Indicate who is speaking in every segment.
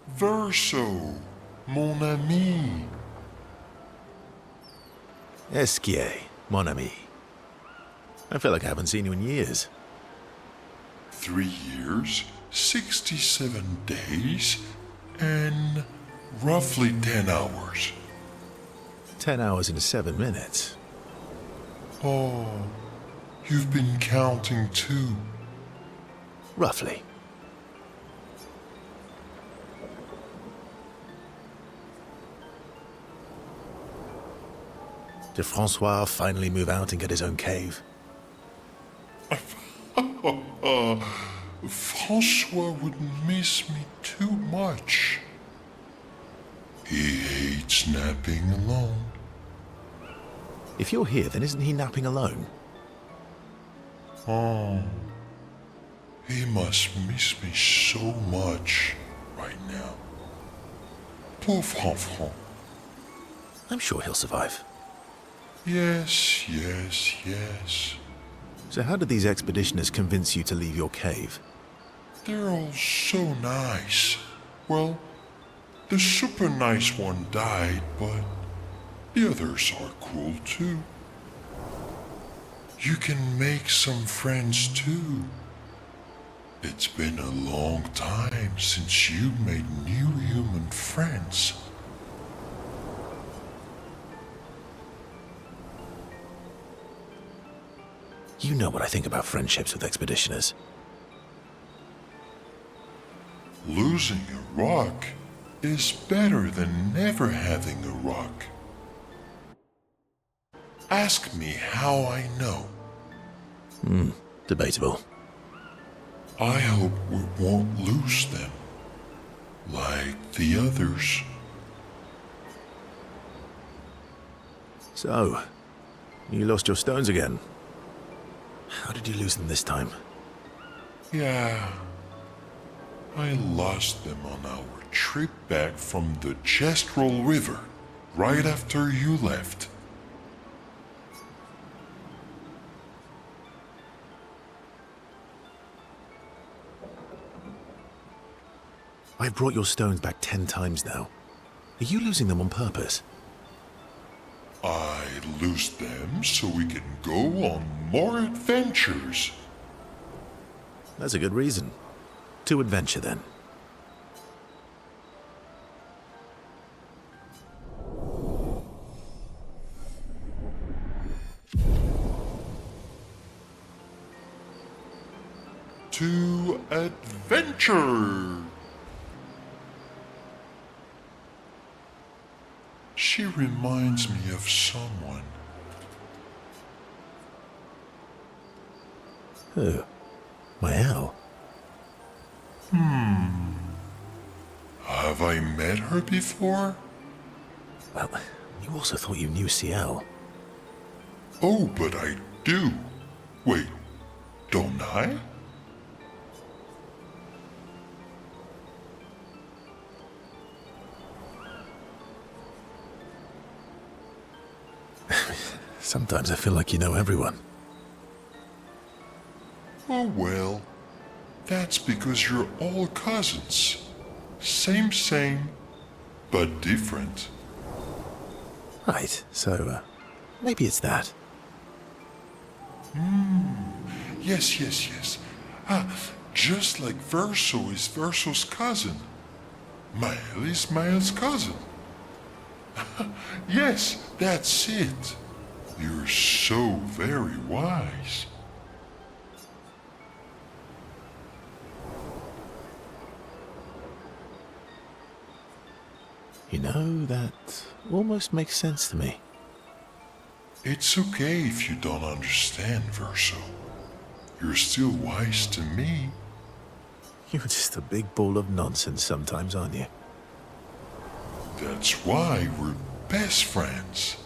Speaker 1: Verso, mon ami.
Speaker 2: Esquie, mon ami. I feel like I haven't seen you in years.
Speaker 1: 3 years, 67 days, and roughly 10 hours.
Speaker 2: 10 hours and 7 minutes.
Speaker 1: Oh, you've been counting too.
Speaker 2: Roughly. Did Francois finally move out and get his own cave?
Speaker 1: Francois would miss me too much. He hates napping alone.
Speaker 2: If you're here, then isn't he napping alone?
Speaker 1: Oh, he must miss me so much right now. Pauvre enfant.
Speaker 2: I'm sure he'll survive.
Speaker 1: Yes, yes, yes.
Speaker 2: So how did these expeditioners convince you to leave your cave?
Speaker 1: They're all so nice. Well, the super nice one died, but the others are cool too. You can make some friends too. It's been a long time since you made new human friends.
Speaker 2: You know what I think about friendships with expeditioners.
Speaker 1: Losing a rock is better than never having a rock. Ask me how I know.
Speaker 2: Debatable.
Speaker 1: I hope we won't lose them, like the others.
Speaker 2: So, you lost your stones again. How did you lose them this time?
Speaker 1: Yeah, I lost them on our trip back from the Chestrel River, right after you left.
Speaker 2: I've brought your stones back 10 times now. Are you losing them on purpose?
Speaker 1: I lose them so we can go on more adventures.
Speaker 2: That's a good reason. To adventure, then.
Speaker 1: To adventure! She reminds me of someone.
Speaker 2: Who? Maelle?
Speaker 1: Have I met her before?
Speaker 2: Well, you also thought you knew Sciel.
Speaker 1: Oh, but I do. Wait, don't I?
Speaker 2: Sometimes I feel like you know everyone.
Speaker 1: Oh well, that's because you're all cousins. Same, but different.
Speaker 2: Right, so, maybe it's that.
Speaker 1: Yes. Just like Verso is Verso's cousin. Maelle is Maelle's cousin. Yes, that's it. You're so very wise.
Speaker 2: You know, that almost makes sense to me.
Speaker 1: It's okay if you don't understand, Verso. You're still wise to me.
Speaker 2: You're just a big ball of nonsense sometimes, aren't you?
Speaker 1: That's why we're best friends.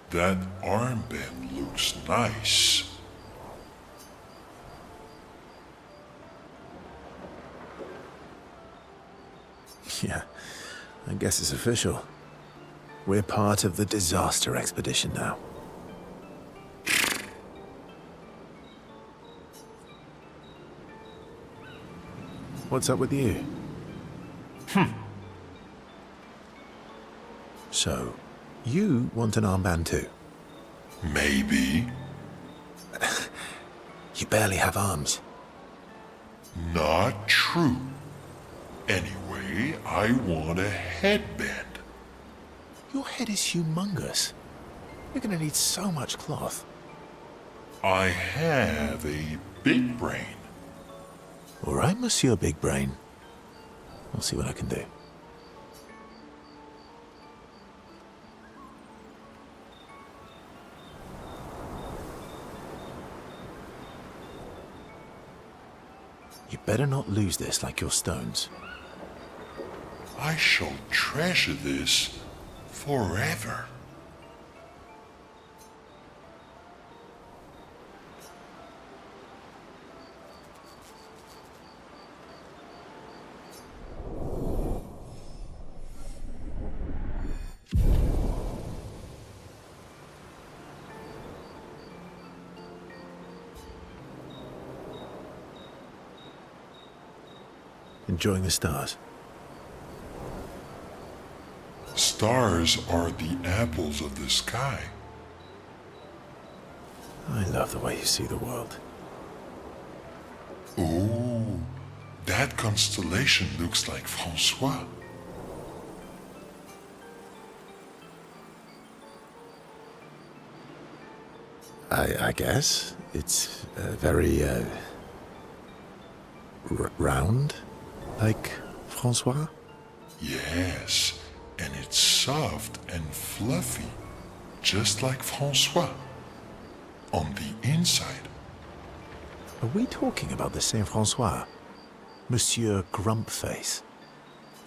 Speaker 1: That armband looks nice.
Speaker 2: Yeah, I guess it's official. We're part of the disaster expedition now. What's up with you? So, you want an armband too?
Speaker 1: Maybe.
Speaker 2: You barely have arms.
Speaker 1: Not true. Anyway, I want a headband.
Speaker 2: Your head is humongous. You're gonna need so much cloth.
Speaker 1: I have a big brain.
Speaker 2: All right, Monsieur Big Brain. I'll see what I can do. You better not lose this like your stones.
Speaker 1: I shall treasure this forever.
Speaker 2: Enjoying the stars.
Speaker 1: Stars are the apples of the sky.
Speaker 2: I love the way you see the world.
Speaker 1: Oh, that constellation looks like Francois.
Speaker 2: I guess. It's very, round, like Francois?
Speaker 1: Yes, and it's soft and fluffy, just like Francois. On the inside.
Speaker 2: Are we talking about the Saint Francois? Monsieur Grumpface?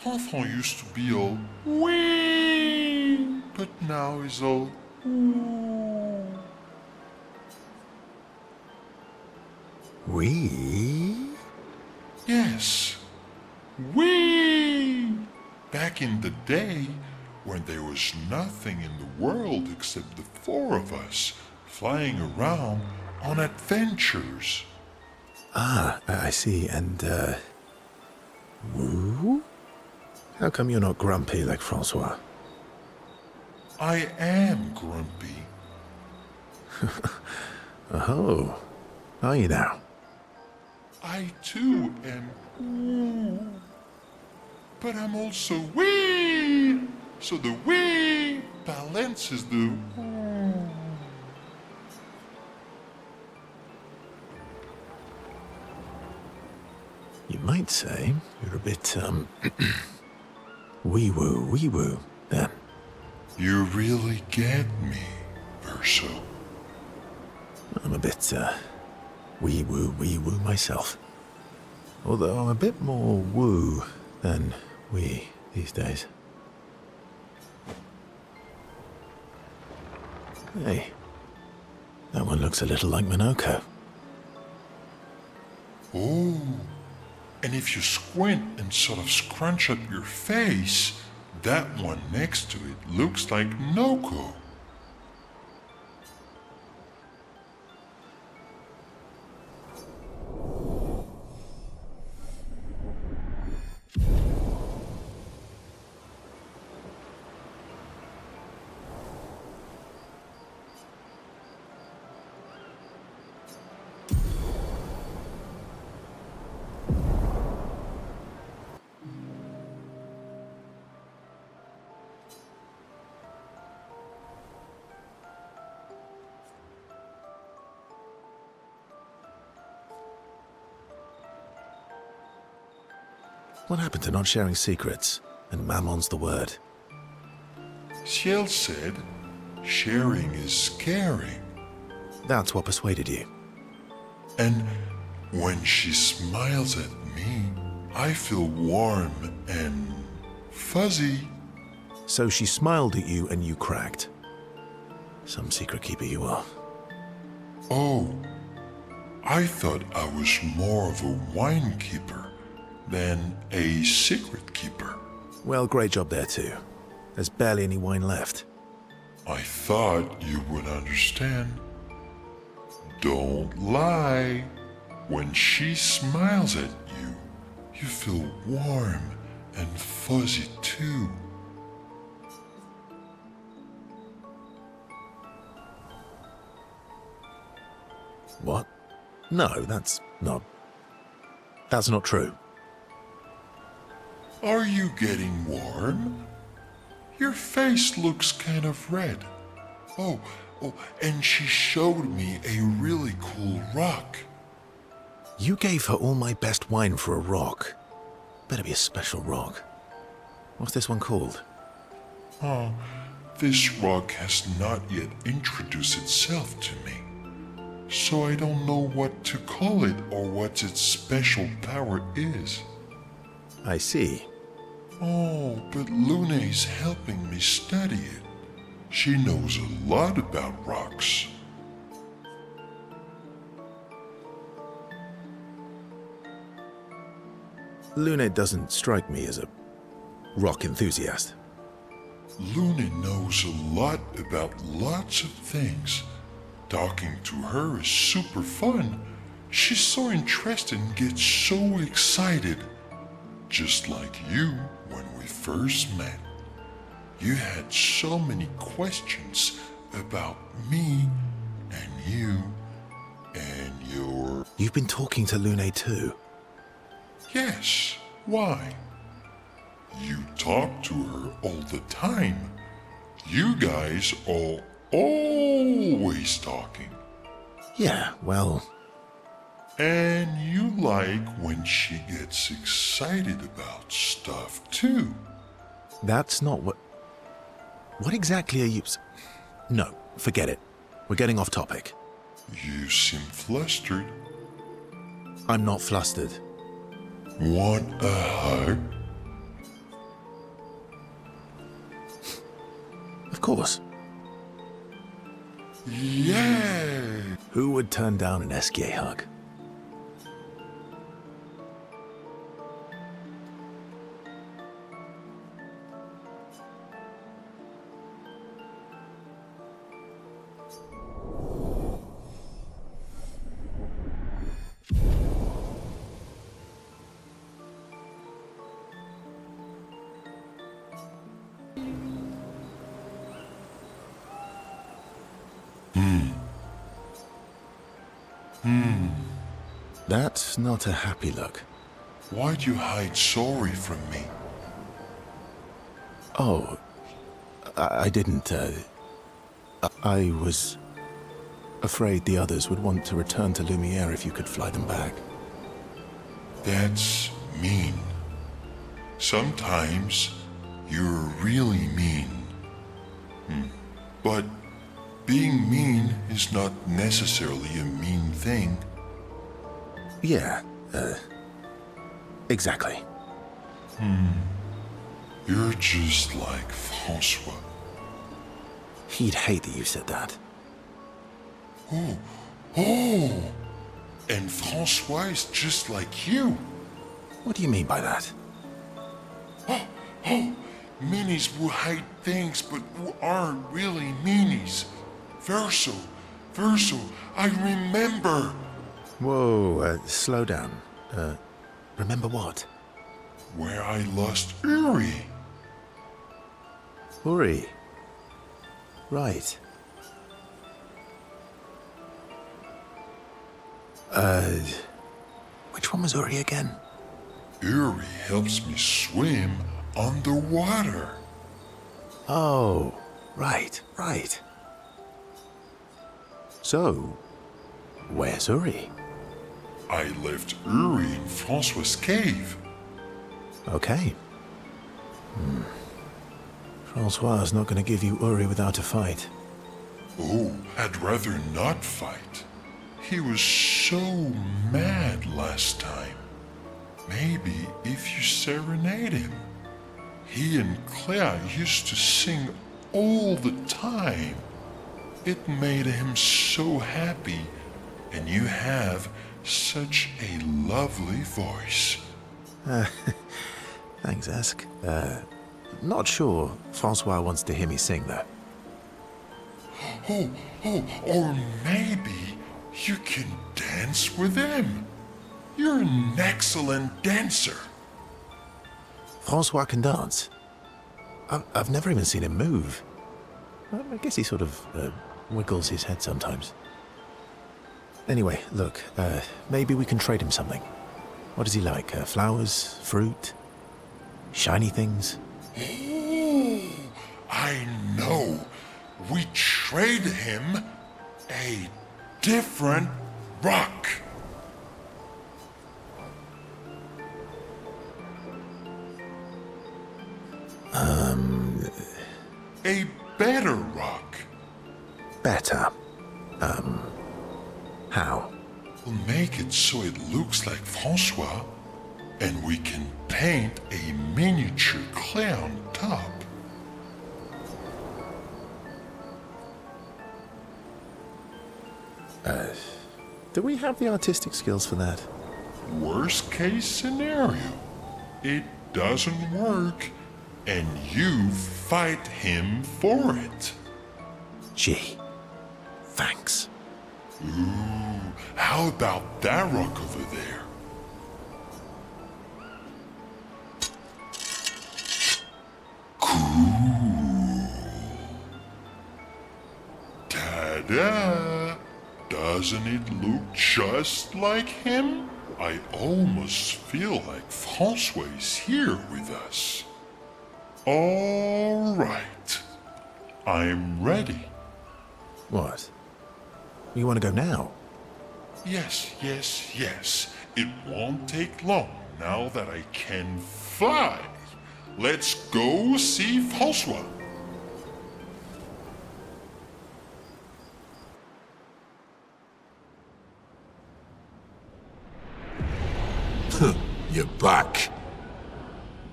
Speaker 1: Enfant used to be all wee, but now is all ooh.
Speaker 2: We?
Speaker 1: Yes, wee. Back in the day, when there was nothing in the world except the four of us flying around on adventures.
Speaker 2: Ah, I see. And, woo? How come you're not grumpy like Francois?
Speaker 1: I am grumpy.
Speaker 2: Oh, are you now?
Speaker 1: I too am ooh. But I'm also wee. So the wee balances the ooh.
Speaker 2: You might say you're a bit, wee-woo, then.
Speaker 1: You really get me, Verso.
Speaker 2: I'm a bit, wee-woo myself. Although I'm a bit more woo than wee these days. Hey, that one looks a little like Monoco.
Speaker 1: Oh, and if you squint and sort of scrunch up your face, that one next to it looks like Monoco.
Speaker 2: What happened to not sharing secrets? And Mammon's the word.
Speaker 1: Sciel said, sharing is caring.
Speaker 2: That's what persuaded you.
Speaker 1: And when she smiles at me, I feel warm and fuzzy.
Speaker 2: So she smiled at you and you cracked. Some secret keeper you are.
Speaker 1: Oh, I thought I was more of a wine keeper than a secret keeper.
Speaker 2: Well, great job there too. There's barely any wine left.
Speaker 1: I thought you would understand. Don't lie. When she smiles at you, you feel warm and fuzzy too.
Speaker 2: What? No, that's not true.
Speaker 1: Are you getting warm? Your face looks kind of red. Oh, and she showed me a really cool rock.
Speaker 2: You gave her all my best wine for a rock. Better be a special rock. What's this one called?
Speaker 1: Oh, this rock has not yet introduced itself to me. So I don't know what to call it or what its special power is.
Speaker 2: I see.
Speaker 1: Oh, but Lune is helping me study it. She knows a lot about rocks.
Speaker 2: Lune doesn't strike me as a rock enthusiast.
Speaker 1: Lune knows a lot about lots of things. Talking to her is super fun. She's so interested and gets so excited. Just like you when we first met. You had so many questions about me and you and your...
Speaker 2: You've been talking to Lune too?
Speaker 1: Yes, why? You talk to her all the time. You guys are always talking.
Speaker 2: Yeah, well...
Speaker 1: And you like when she gets excited about stuff too.
Speaker 2: That's not what... What exactly are you... No, forget it. We're getting off topic.
Speaker 1: You seem flustered.
Speaker 2: I'm not flustered.
Speaker 1: Want a hug?
Speaker 2: Of course.
Speaker 1: Yeah!
Speaker 2: Who would turn down an Esquie hug? That's not a happy look.
Speaker 1: Why'd you hide sorry from me?
Speaker 2: Oh, I didn't, I was afraid the others would want to return to Lumiere if you could fly them back.
Speaker 1: That's mean. Sometimes you're really mean. But being mean is not necessarily a mean thing.
Speaker 2: Yeah, exactly.
Speaker 1: You're just like Francois.
Speaker 2: He'd hate that you said that.
Speaker 1: Oh, and Francois is just like you.
Speaker 2: What do you mean by that?
Speaker 1: Minis who hide things but who aren't really meanies. Verso, I remember.
Speaker 2: Whoa, slow down. Remember what?
Speaker 1: Where I lost Uri.
Speaker 2: Uri. Right. Which one was Uri again?
Speaker 1: Uri helps me swim underwater.
Speaker 2: Oh, right. So, where's Uri?
Speaker 1: I left Uri in Francois' cave.
Speaker 2: Okay. Francois is not going to give you Uri without a fight.
Speaker 1: Oh, I'd rather not fight. He was so mad last time. Maybe if you serenade him. He and Claire used to sing all the time. It made him so happy, and you have such a lovely voice.
Speaker 2: Thanks, Esquie. Not sure Francois wants to hear me sing, though.
Speaker 1: Or maybe you can dance with him. You're an excellent dancer.
Speaker 2: Francois can dance. I've never even seen him move. I guess he sort of wiggles his head sometimes. Anyway, look, maybe we can trade him something. What does he like? Flowers? Fruit? Shiny things?
Speaker 1: Oh, I know. We trade him a different rock. A better rock.
Speaker 2: Better? How?
Speaker 1: We'll make it so it looks like Francois, and we can paint a miniature clay on top.
Speaker 2: Do we have the artistic skills for that?
Speaker 1: Worst case scenario, it doesn't work, and you fight him for it.
Speaker 2: Gee, thanks.
Speaker 1: Ooh, how about that rock over there? Cool. Ta-da! Doesn't it look just like him? I almost feel like Francois is here with us. All right. I'm ready.
Speaker 2: What? You want to go now?
Speaker 1: Yes. It won't take long now that I can fly. Let's go see Francois.
Speaker 3: You're back.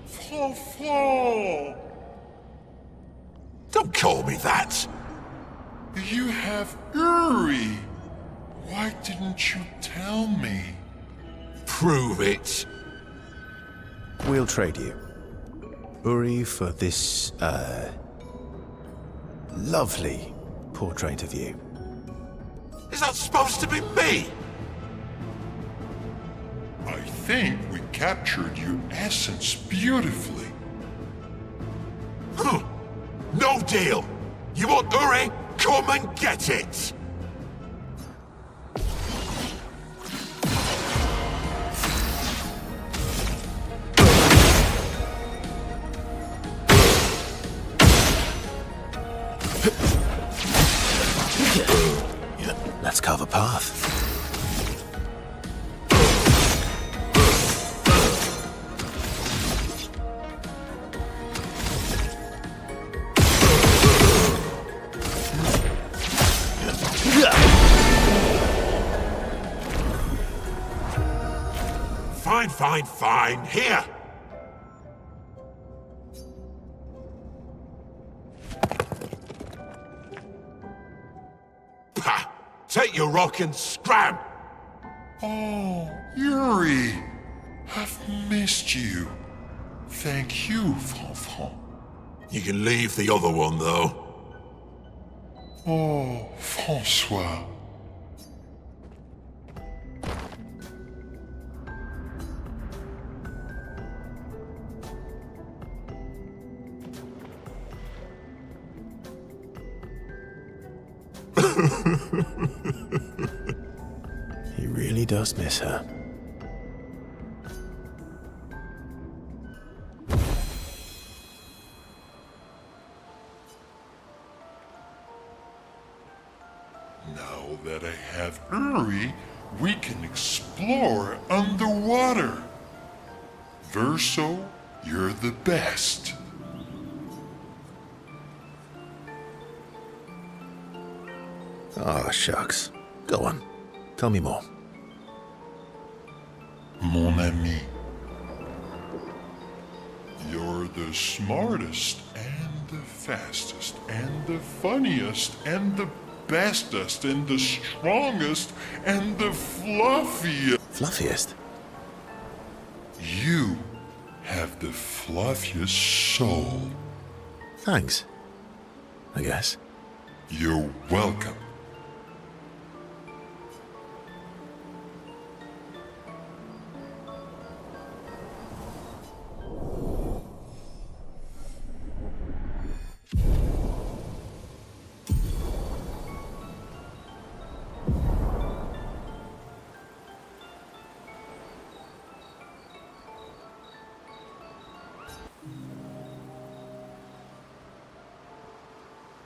Speaker 1: Francois!
Speaker 3: Don't call me that.
Speaker 1: You have Uri. Why didn't you tell me?
Speaker 3: Prove it.
Speaker 2: We'll trade you. Uri for this, lovely portrait of you.
Speaker 3: Is that supposed to be me?
Speaker 1: I think we captured your essence beautifully.
Speaker 3: No deal. You want Uri? Come and get it.
Speaker 2: Let's carve a path.
Speaker 3: Fine. Here. Pah! Take your rock and scram!
Speaker 1: Oh, Uri. I've missed you. Thank you, Francois.
Speaker 3: You can leave the other one, though.
Speaker 1: Oh, Francois.
Speaker 2: He really does miss her.
Speaker 1: Now that I have Uri, we can explore underwater. Verso, you're the best.
Speaker 2: Oh, shucks. Go on. Tell me more.
Speaker 1: Mon ami. You're the smartest and the fastest and the funniest and the bestest and the strongest and the fluffiest.
Speaker 2: Fluffiest?
Speaker 1: You have the fluffiest soul.
Speaker 2: Thanks, I guess.
Speaker 1: You're welcome.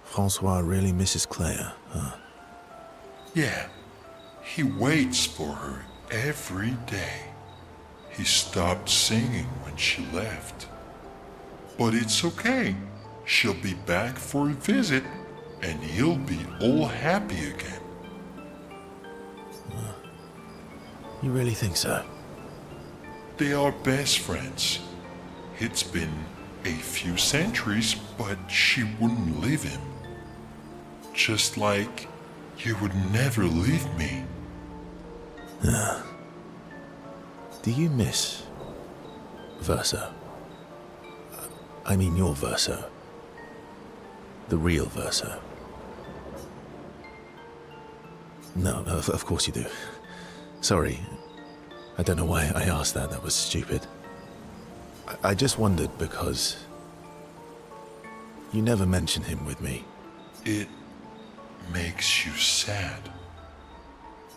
Speaker 2: Francois really misses Claire, huh?
Speaker 1: Yeah, he waits for her every day. He stopped singing when she left. But it's okay. She'll be back for a visit, and he'll be all happy again.
Speaker 2: You really think so?
Speaker 1: They are best friends. It's been a few centuries, but she wouldn't leave him. Just like you would never leave me.
Speaker 2: Do you miss Verso? I mean your Verso. The real Verso. No, of course you do. Sorry. I don't know why I asked that. That was stupid. I just wondered because you never mention him with me.
Speaker 1: It makes you sad.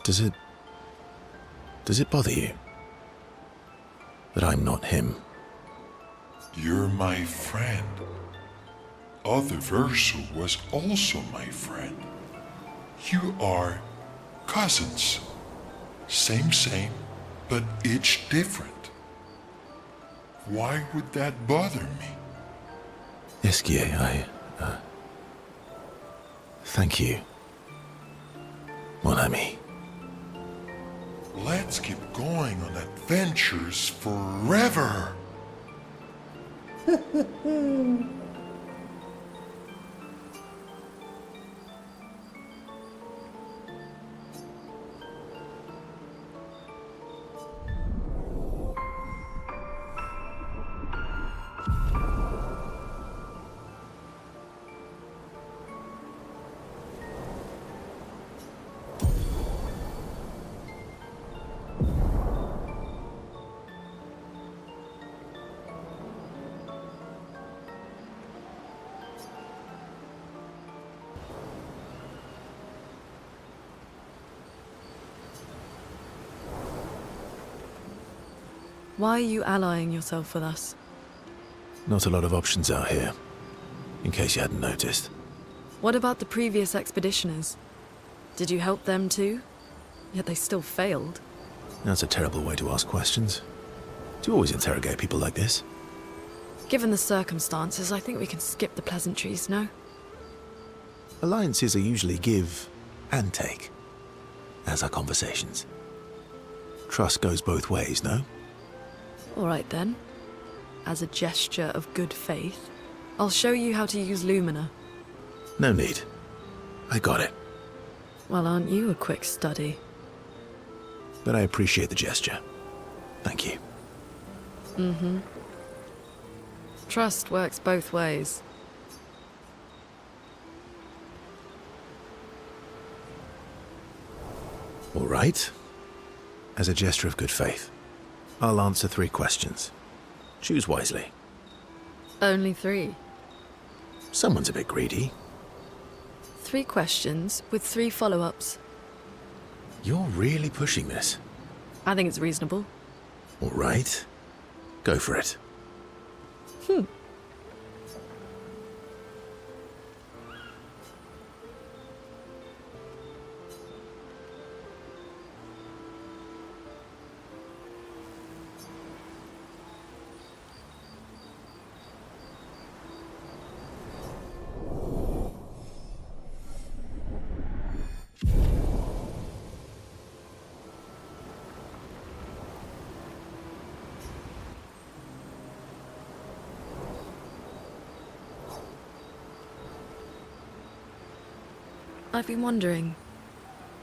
Speaker 2: Does it bother you that I'm not him?
Speaker 1: You're my friend. Other Verso was also my friend. You are cousins. Same, but each different. Why would that bother me?
Speaker 2: Esquie, thank you, mon ami.
Speaker 1: Let's keep going on adventures forever.
Speaker 4: Why are you allying yourself with us?
Speaker 2: Not a lot of options out here, in case you hadn't noticed.
Speaker 4: What about the previous expeditioners? Did you help them too? Yet they still failed.
Speaker 2: That's a terrible way to ask questions. Do you always interrogate people like this?
Speaker 4: Given the circumstances, I think we can skip the pleasantries, no?
Speaker 2: Alliances are usually give and take, as are conversations. Trust goes both ways, no?
Speaker 4: All right then. As a gesture of good faith, I'll show you how to use Lumina.
Speaker 2: No need. I got it.
Speaker 4: Well, aren't you a quick study?
Speaker 2: But I appreciate the gesture. Thank you.
Speaker 4: Mm-hmm. Trust works both ways.
Speaker 2: All right. As a gesture of good faith, I'll answer 3 questions. Choose wisely.
Speaker 4: Only 3.
Speaker 2: Someone's a bit greedy.
Speaker 4: 3 questions with 3 follow-ups.
Speaker 2: You're really pushing this.
Speaker 4: I think it's reasonable.
Speaker 2: All right. Go for it.
Speaker 4: I've been wondering,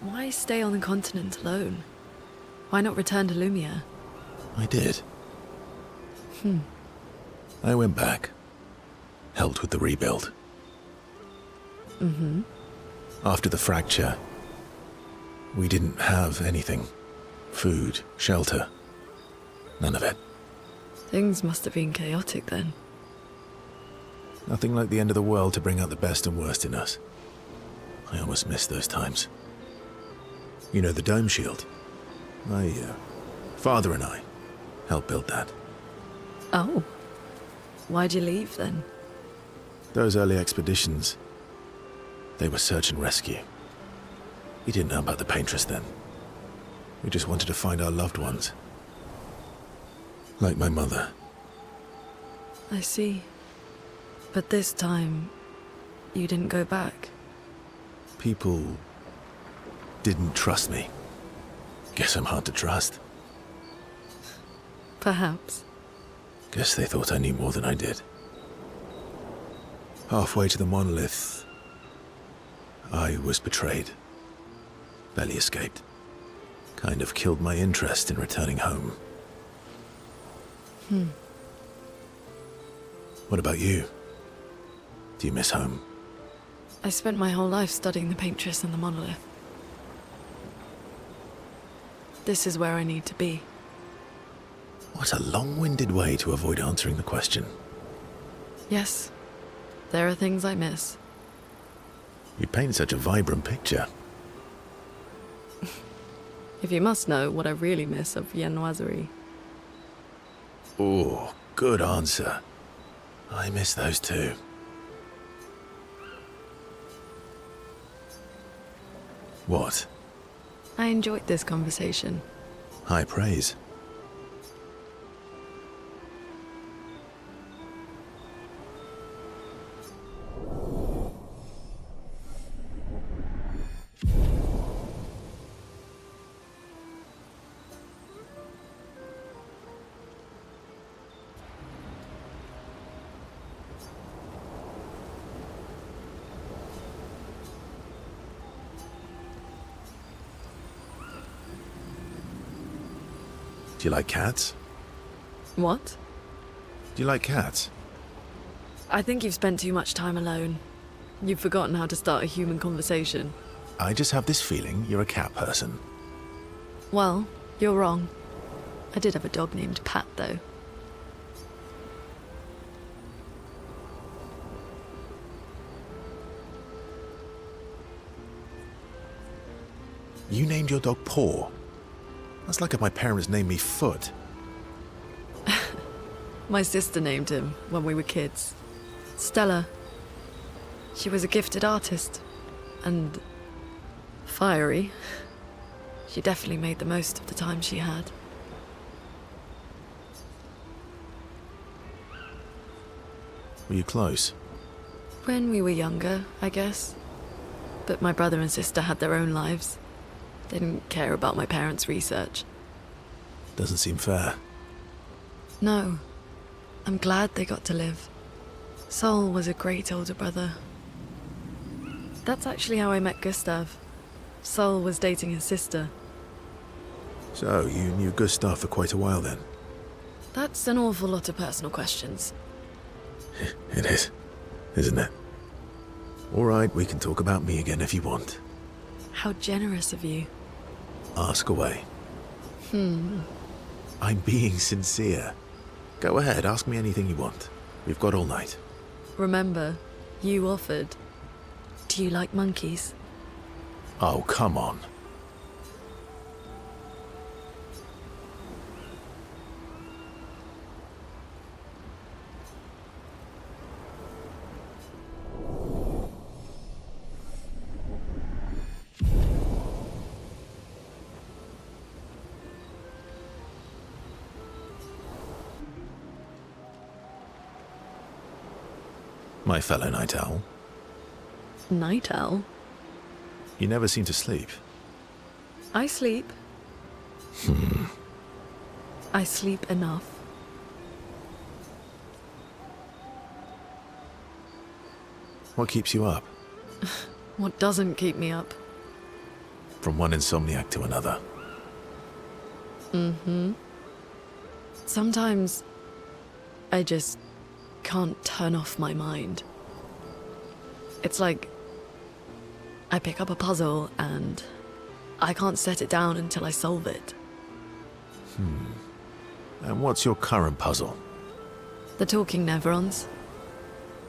Speaker 4: why stay on the continent alone? Why not return to Lumia?
Speaker 2: I did. I went back. Helped with the rebuild. After the fracture, we didn't have anything. Food, shelter. None of it.
Speaker 4: Things must have been chaotic then.
Speaker 2: Nothing like the end of the world to bring out the best and worst in us. I almost miss those times. You know the dome shield? Father and I helped build that.
Speaker 4: Oh. Why'd you leave then?
Speaker 2: Those early expeditions, they were search and rescue. We didn't know about the Paintress then. We just wanted to find our loved ones. Like my mother.
Speaker 4: I see. But this time, you didn't go back.
Speaker 2: People didn't trust me. Guess I'm hard to trust.
Speaker 4: Perhaps.
Speaker 2: Guess they thought I knew more than I did. Halfway to the monolith, I was betrayed. Barely escaped. Kind of killed my interest in returning home. What about you? Do you miss home?
Speaker 4: I spent my whole life studying the Paintress and the monolith. This is where I need to be.
Speaker 2: What a long-winded way to avoid answering the question.
Speaker 4: Yes, there are things I miss.
Speaker 2: You paint such a vibrant picture.
Speaker 4: If you must know what I really miss of viennoiserie.
Speaker 2: Oh, good answer. I miss those too. What?
Speaker 4: I enjoyed this conversation.
Speaker 2: High praise. Do you like cats?
Speaker 4: What?
Speaker 2: Do you like cats?
Speaker 4: I think you've spent too much time alone. You've forgotten how to start a human conversation.
Speaker 2: I just have this feeling you're a cat person.
Speaker 4: Well, you're wrong. I did have a dog named Pat, though.
Speaker 2: You named your dog Paw. That's like if my parents named me Foot.
Speaker 4: My sister named him when we were kids. Stella. She was a gifted artist. And fiery. She definitely made the most of the time she had.
Speaker 2: Were you close?
Speaker 4: When we were younger, I guess. But my brother and sister had their own lives. They didn't care about my parents' research.
Speaker 2: Doesn't seem fair.
Speaker 4: No. I'm glad they got to live. Sol was a great older brother. That's actually how I met Gustav. Sol was dating his sister.
Speaker 2: So, you knew Gustav for quite a while then?
Speaker 4: That's an awful lot of personal questions.
Speaker 2: It is, isn't it? All right, we can talk about me again if you want.
Speaker 4: How generous of you.
Speaker 2: Ask away. I'm being sincere. Go ahead, ask me anything you want. We've got all night.
Speaker 4: Remember, you offered. Do you like monkeys?
Speaker 2: Oh, come on. My fellow night owl.
Speaker 4: Night owl?
Speaker 2: You never seem to sleep.
Speaker 4: I sleep. I sleep enough.
Speaker 2: What keeps you up?
Speaker 4: What doesn't keep me up?
Speaker 2: From one insomniac to another.
Speaker 4: Sometimes I just can't turn off my mind. It's like I pick up a puzzle and I can't set it down until I solve it.
Speaker 2: And what's your current puzzle?
Speaker 4: The talking Neverons.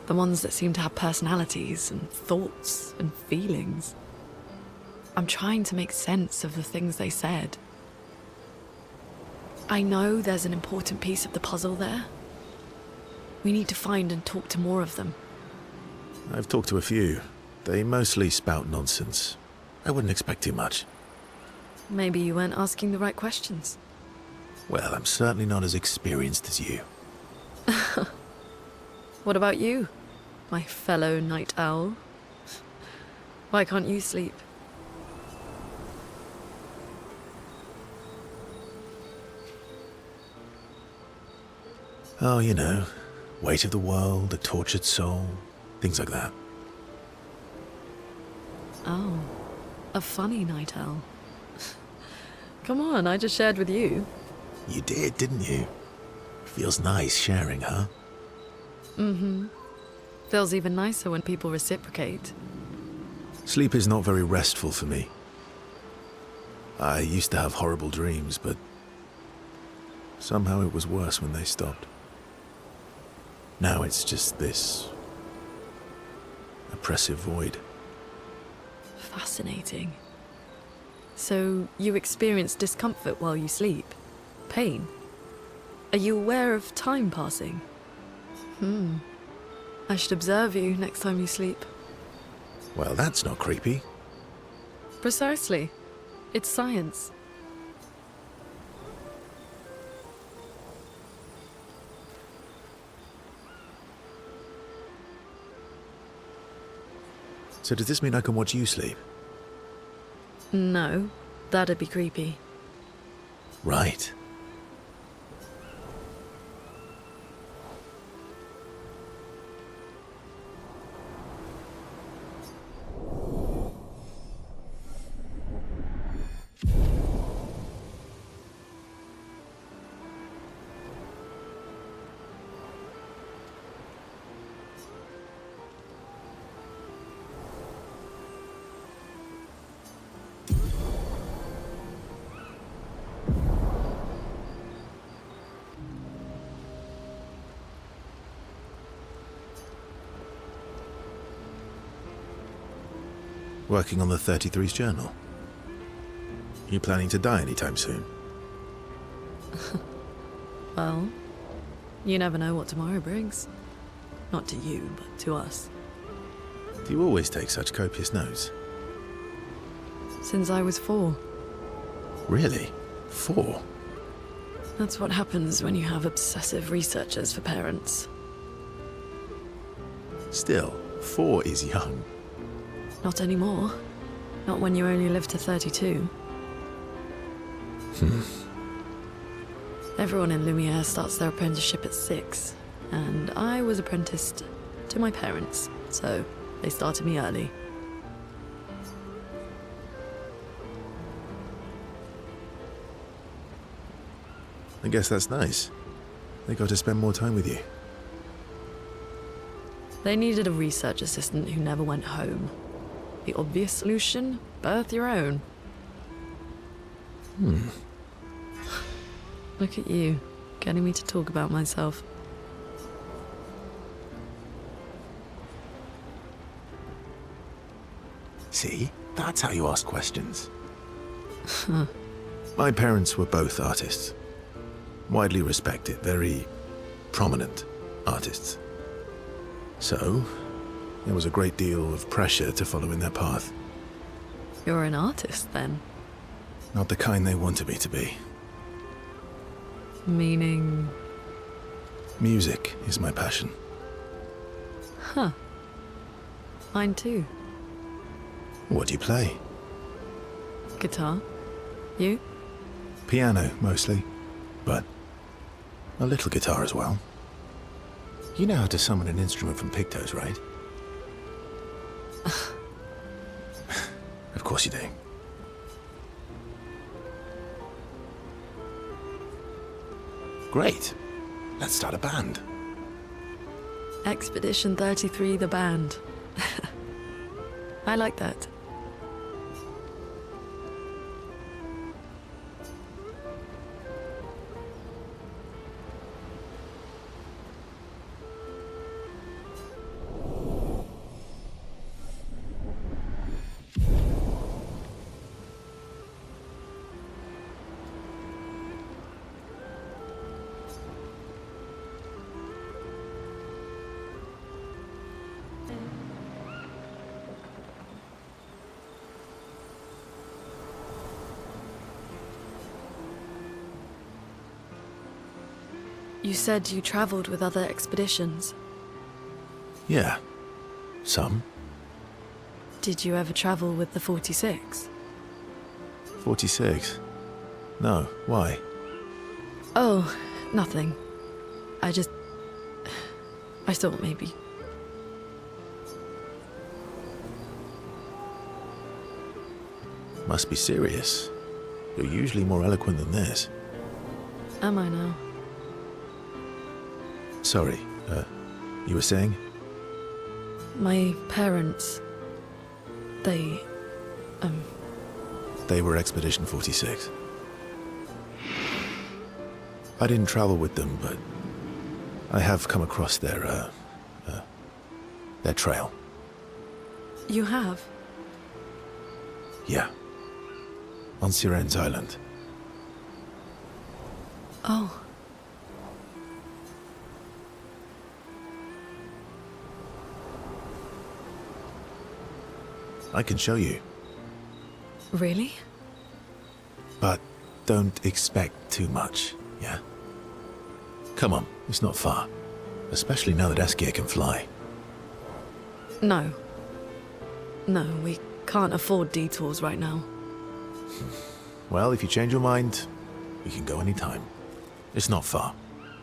Speaker 4: The ones that seem to have personalities and thoughts and feelings. I'm trying to make sense of the things they said. I know there's an important piece of the puzzle there. We need to find and talk to more of them.
Speaker 2: I've talked to a few. They mostly spout nonsense. I wouldn't expect too much.
Speaker 4: Maybe you weren't asking the right questions.
Speaker 2: Well, I'm certainly not as experienced as you.
Speaker 4: What about you, my fellow night owl? Why can't you sleep?
Speaker 2: Oh, you know, weight of the world, a tortured soul, things like that.
Speaker 4: Oh, a funny night owl. Come on, I just shared with you.
Speaker 2: You did, didn't you? Feels nice sharing, huh?
Speaker 4: Feels even nicer when people reciprocate.
Speaker 2: Sleep is not very restful for me. I used to have horrible dreams, but somehow it was worse when they stopped. Now it's just this oppressive void.
Speaker 4: Fascinating. So you experience discomfort while you sleep? Pain? Are you aware of time passing? I should observe you next time you sleep.
Speaker 2: Well, that's not creepy.
Speaker 4: Precisely. It's science.
Speaker 2: So does this mean I can watch you sleep?
Speaker 4: No, that'd be creepy.
Speaker 2: Right. Working on the 33's journal. You planning to die anytime soon?
Speaker 4: Well, you never know what tomorrow brings. Not to you, but to us.
Speaker 2: Do you always take such copious notes?
Speaker 4: Since I was 4.
Speaker 2: Really? 4?
Speaker 4: That's what happens when you have obsessive researchers for parents.
Speaker 2: Still, 4 is young.
Speaker 4: Not anymore. Not when you only live to 32. Everyone in Lumiere starts their apprenticeship at 6, and I was apprenticed to my parents, so they started me early.
Speaker 2: I guess that's nice. They got to spend more time with you.
Speaker 4: They needed a research assistant who never went home. The obvious solution? Birth your own. Look at you, getting me to talk about myself.
Speaker 2: See? That's how you ask questions. My parents were both artists. Widely respected, very prominent artists. So, there was a great deal of pressure to follow in their path.
Speaker 4: You're an artist, then?
Speaker 2: Not the kind they wanted me to be.
Speaker 4: Meaning...
Speaker 2: Music is my passion.
Speaker 4: Huh. Mine too.
Speaker 2: What do you play?
Speaker 4: Guitar. You?
Speaker 2: Piano, mostly. But a little guitar as well. You know how to summon an instrument from Pictos, right? Of course you do. Great. Let's start a band.
Speaker 4: Expedition 33, the band. I like that. You said you traveled with other expeditions.
Speaker 2: Yeah. Some.
Speaker 4: Did you ever travel with the 46?
Speaker 2: 46? No, why?
Speaker 4: Oh, nothing. I thought maybe.
Speaker 2: Must be serious. You're usually more eloquent than this.
Speaker 4: Am I now?
Speaker 2: Sorry, you were saying?
Speaker 4: My parents, they
Speaker 2: were Expedition 46. I didn't travel with them, but I have come across their trail.
Speaker 4: You have?
Speaker 2: Yeah. On Sciel's island.
Speaker 4: Oh.
Speaker 2: I can show you,
Speaker 4: Really?
Speaker 2: but don't expect too much, yeah? Come on, it's not far. Especially now that Esquie can fly.
Speaker 4: No. No, we can't afford detours right now.
Speaker 2: Well, if you change your mind, we can go anytime. It's not far.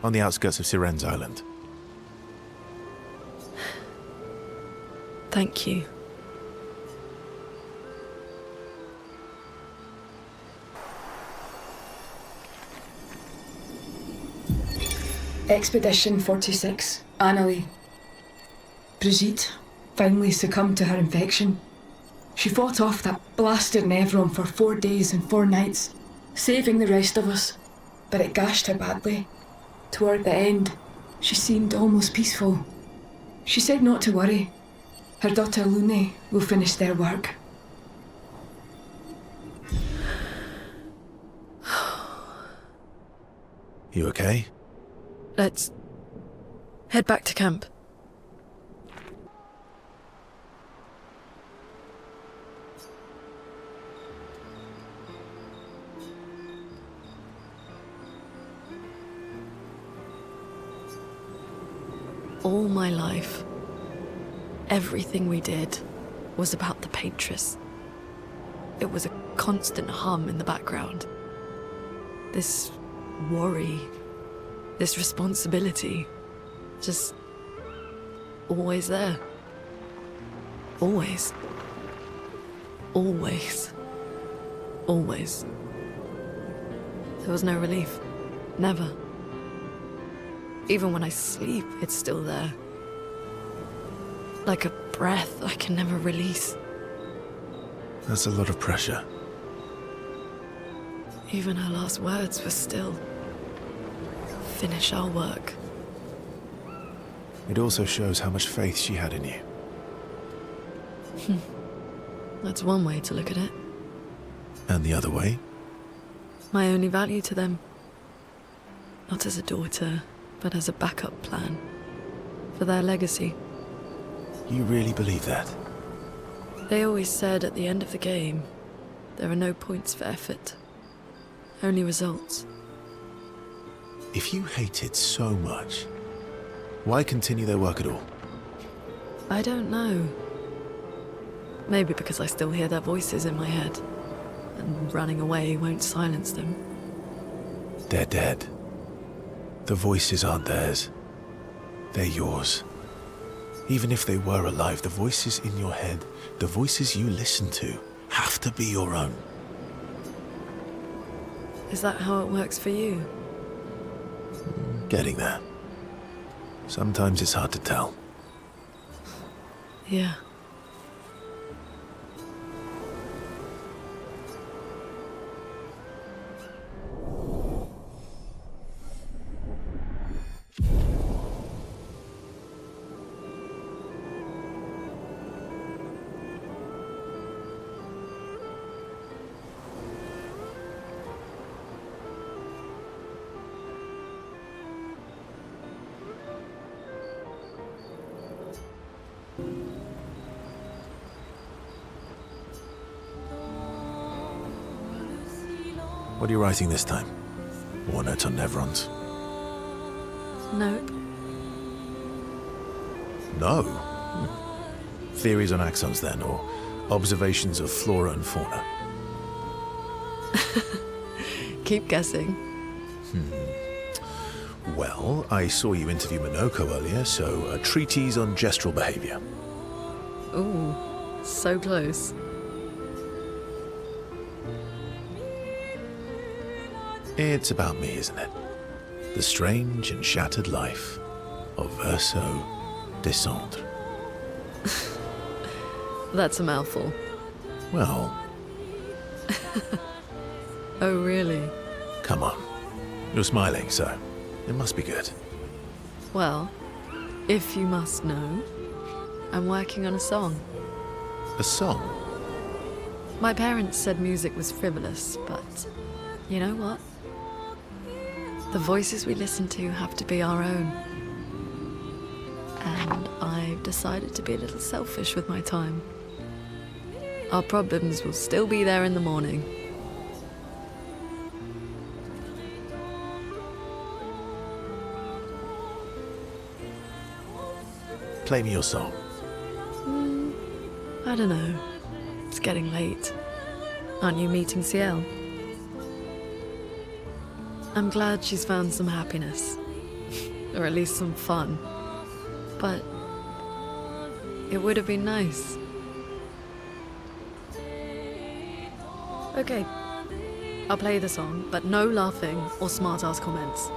Speaker 2: On the outskirts of Sciel's island.
Speaker 4: Thank you.
Speaker 5: Expedition 46, Annalie. Brigitte finally succumbed to her infection. She fought off that blasted Nevron for 4 days and 4 nights, saving the rest of us, but it gashed her badly. Toward the end, she seemed almost peaceful. She said not to worry. Her daughter Lune will finish their work.
Speaker 2: You okay?
Speaker 4: Let's head back to camp. All my life, everything we did was about the Paintress. It was a constant hum in the background. This worry, this responsibility, just always there. Always. Always. Always. There was no relief. Never. Even when I sleep, it's still there. Like a breath I can never release.
Speaker 2: That's a lot of pressure.
Speaker 4: Even her last words were still, finish our work.
Speaker 2: It also shows how much faith she had in you.
Speaker 4: That's one way to look at it.
Speaker 2: And the other way?
Speaker 4: My only value to them. Not as a daughter, but as a backup plan. For their legacy.
Speaker 2: You really believe that?
Speaker 4: They always said at the end of the game, there are no points for effort. Only results.
Speaker 2: If you hated so much, why continue their work at all?
Speaker 4: I don't know. Maybe because I still hear their voices in my head, and running away won't silence them.
Speaker 2: They're dead. The voices aren't theirs. They're yours. Even if they were alive, the voices in your head, the voices you listen to, have to be your own.
Speaker 4: Is that how it works for you?
Speaker 2: Getting there. Sometimes it's hard to tell.
Speaker 4: Yeah.
Speaker 2: What are you writing this time? War notes on Nevrons?
Speaker 4: Nope.
Speaker 2: No. Theories on axons then, or observations of flora and fauna?
Speaker 4: Keep guessing.
Speaker 2: Well, I saw you interview Monoco earlier, so a treatise on gestural behavior.
Speaker 4: Ooh, so close.
Speaker 2: It's about me, isn't it? The strange and shattered life of Verso Descendre.
Speaker 4: That's a mouthful.
Speaker 2: Well,
Speaker 4: Oh, really?
Speaker 2: come on. You're smiling, so it must be good.
Speaker 4: Well, if you must know, I'm working on a song.
Speaker 2: A song?
Speaker 4: My parents said music was frivolous, but you know what? The voices we listen to have to be our own. And I've decided to be a little selfish with my time. Our problems will still be there in the morning.
Speaker 2: Play me your song.
Speaker 4: I don't know. It's getting late. Aren't you meeting Sciel? I'm glad she's found some happiness. Or at least some fun. But it would have been nice. Okay. I'll play the song, but no laughing or smart-ass comments.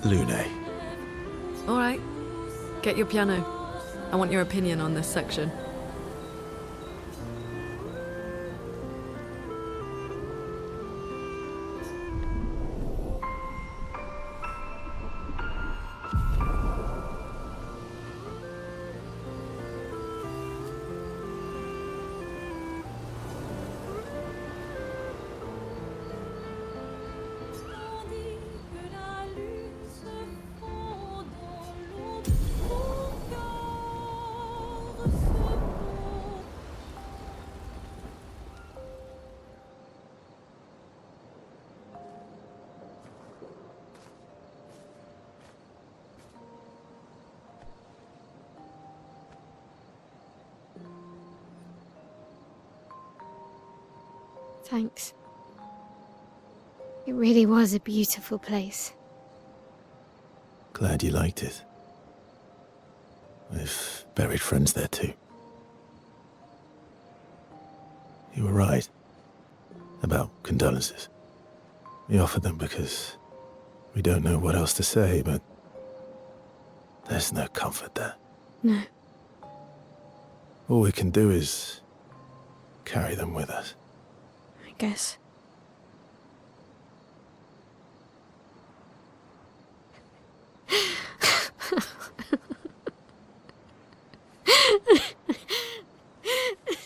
Speaker 2: Lune.
Speaker 4: All right. Get your piano. I want your opinion on this section.
Speaker 6: Thanks. It really was a beautiful place.
Speaker 2: Glad you liked it. We've buried friends there too. You were right about condolences. We offered them because we don't know what else to say, but there's no comfort there.
Speaker 6: No.
Speaker 2: All we can do is carry them with us.
Speaker 6: I guess.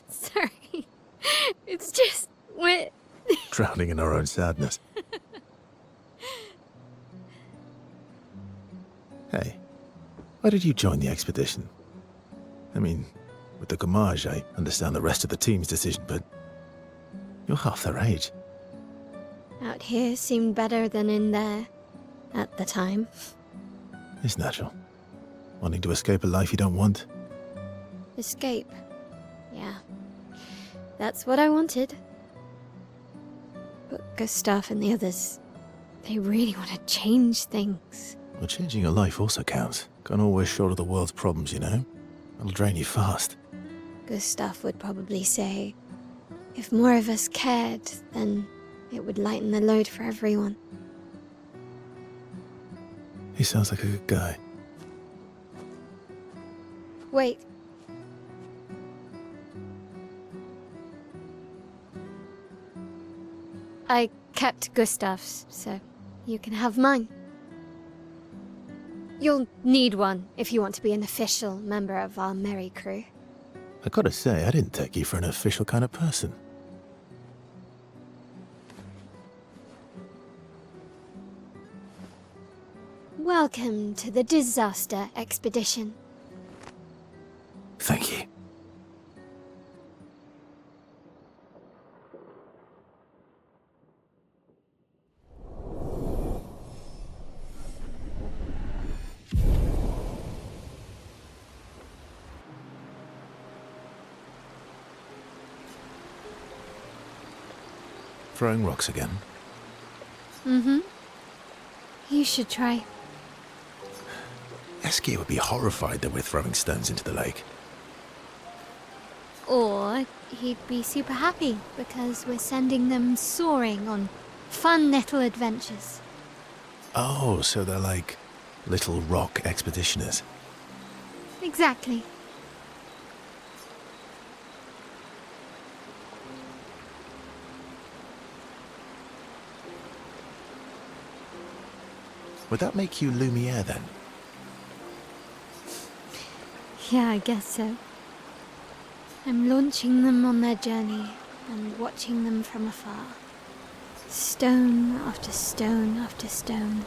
Speaker 6: Sorry. It's just wet.
Speaker 2: Drowning in our own sadness. Hey, why did you join the expedition? I mean, with the Gommage, I understand the rest of the team's decision, but you're half their age.
Speaker 6: Out here seemed better than in there. At the time.
Speaker 2: It's natural. Wanting to escape a life you don't want.
Speaker 6: Escape. Yeah. That's what I wanted. But Gustav and the others, they really want to change things.
Speaker 2: Well, changing your life also counts. Can't always shoulder the world's problems, you know? It'll drain you fast.
Speaker 6: Gustav would probably say, If more of us cared, then it would lighten the load for everyone.
Speaker 2: He sounds like a good guy.
Speaker 6: Wait. I kept Gustav's, so you can have mine. You'll need one if you want to be an official member of our merry crew.
Speaker 2: I gotta say, I didn't take you for an official kind of person.
Speaker 6: Welcome to the disaster expedition.
Speaker 2: Thank you. Throwing rocks again?
Speaker 6: Mm-hmm. You should try.
Speaker 2: Esquie would be horrified that we're throwing stones into the lake.
Speaker 6: Or he'd be super happy because we're sending them soaring on fun little adventures.
Speaker 2: Oh, so they're like little rock expeditioners.
Speaker 6: Exactly.
Speaker 2: Would that make you Lumiere then?
Speaker 6: Yeah, I guess so. I'm launching them on their journey and watching them from afar. Stone after stone after stone,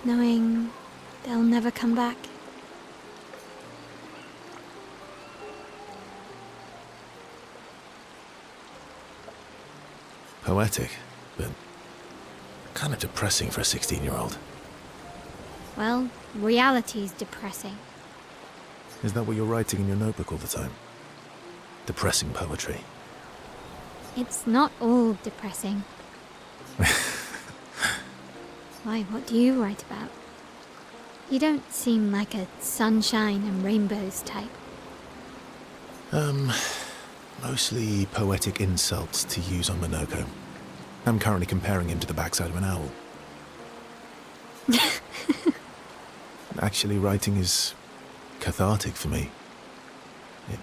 Speaker 6: knowing they'll never come back.
Speaker 2: Poetic, but kind of depressing for a 16-year-old.
Speaker 6: Well, reality's depressing.
Speaker 2: Is that what you're writing in your notebook all the time? Depressing poetry.
Speaker 6: It's not all depressing. Why, what do you write about? You don't seem like a sunshine and rainbows type.
Speaker 2: Mostly poetic insults to use on Monoco. I'm currently comparing him to the backside of an owl. Actually, writing is cathartic for me. It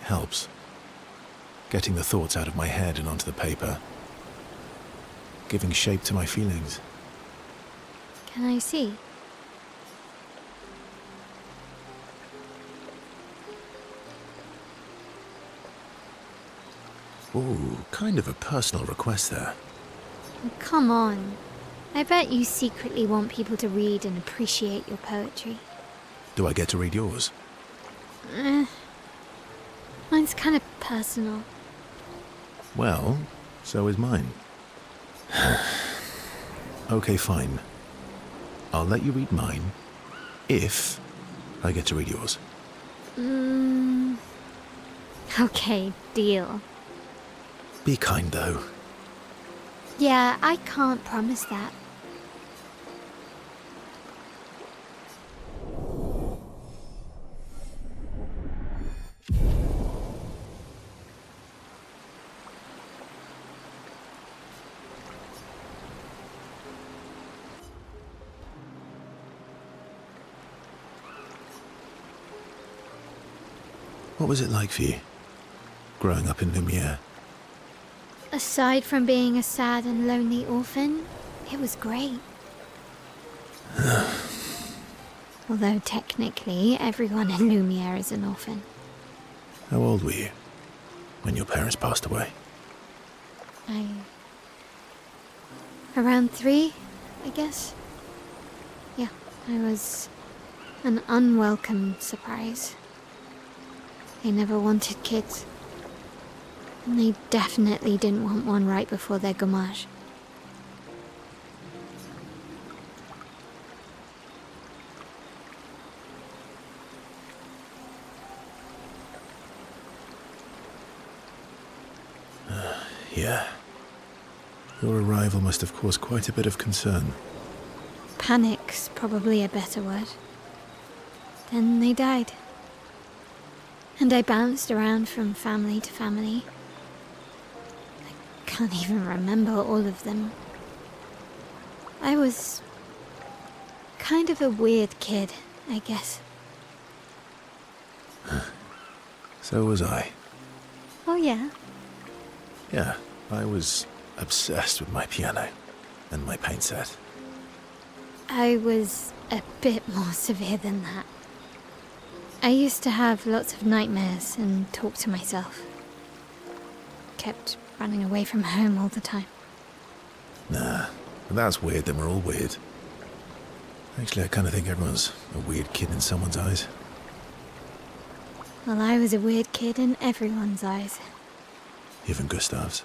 Speaker 2: helps. Getting the thoughts out of my head and onto the paper. Giving shape to my feelings.
Speaker 6: Can I see?
Speaker 2: Ooh, kind of a personal request there.
Speaker 6: Oh, come on. I bet you secretly want people to read and appreciate your poetry.
Speaker 2: Do I get to read yours?
Speaker 6: Mine's kind of personal.
Speaker 2: Well, so is mine. Okay, fine. I'll let you read mine, if I get to read yours.
Speaker 6: Okay, deal.
Speaker 2: Be kind, though.
Speaker 6: Yeah, I can't promise that.
Speaker 2: What was it like for you, growing up in Lumiere?
Speaker 6: Aside from being a sad and lonely orphan, it was great. Although technically, everyone in Lumiere is an orphan.
Speaker 2: How old were you when your parents passed away?
Speaker 6: Around 3, I guess. Yeah, I was an unwelcome surprise. They never wanted kids. And they definitely didn't want one right before their gommage.
Speaker 2: Yeah. Your arrival must have caused quite a bit of concern.
Speaker 6: Panic's probably a better word. Then they died. And I bounced around from family to family. can't even remember all of them. I was kind of a weird kid, I guess.
Speaker 2: So was I.
Speaker 6: Oh yeah?
Speaker 2: Yeah, I was obsessed with my piano and my paint set.
Speaker 6: I was a bit more severe than that. I used to have lots of nightmares and talk to myself. Kept running away from home all the time.
Speaker 2: Nah, if that's weird, then we're all weird. Actually, I kind of think everyone's a weird kid in someone's eyes.
Speaker 6: Well, I was a weird kid in everyone's eyes.
Speaker 2: Even Gustav's.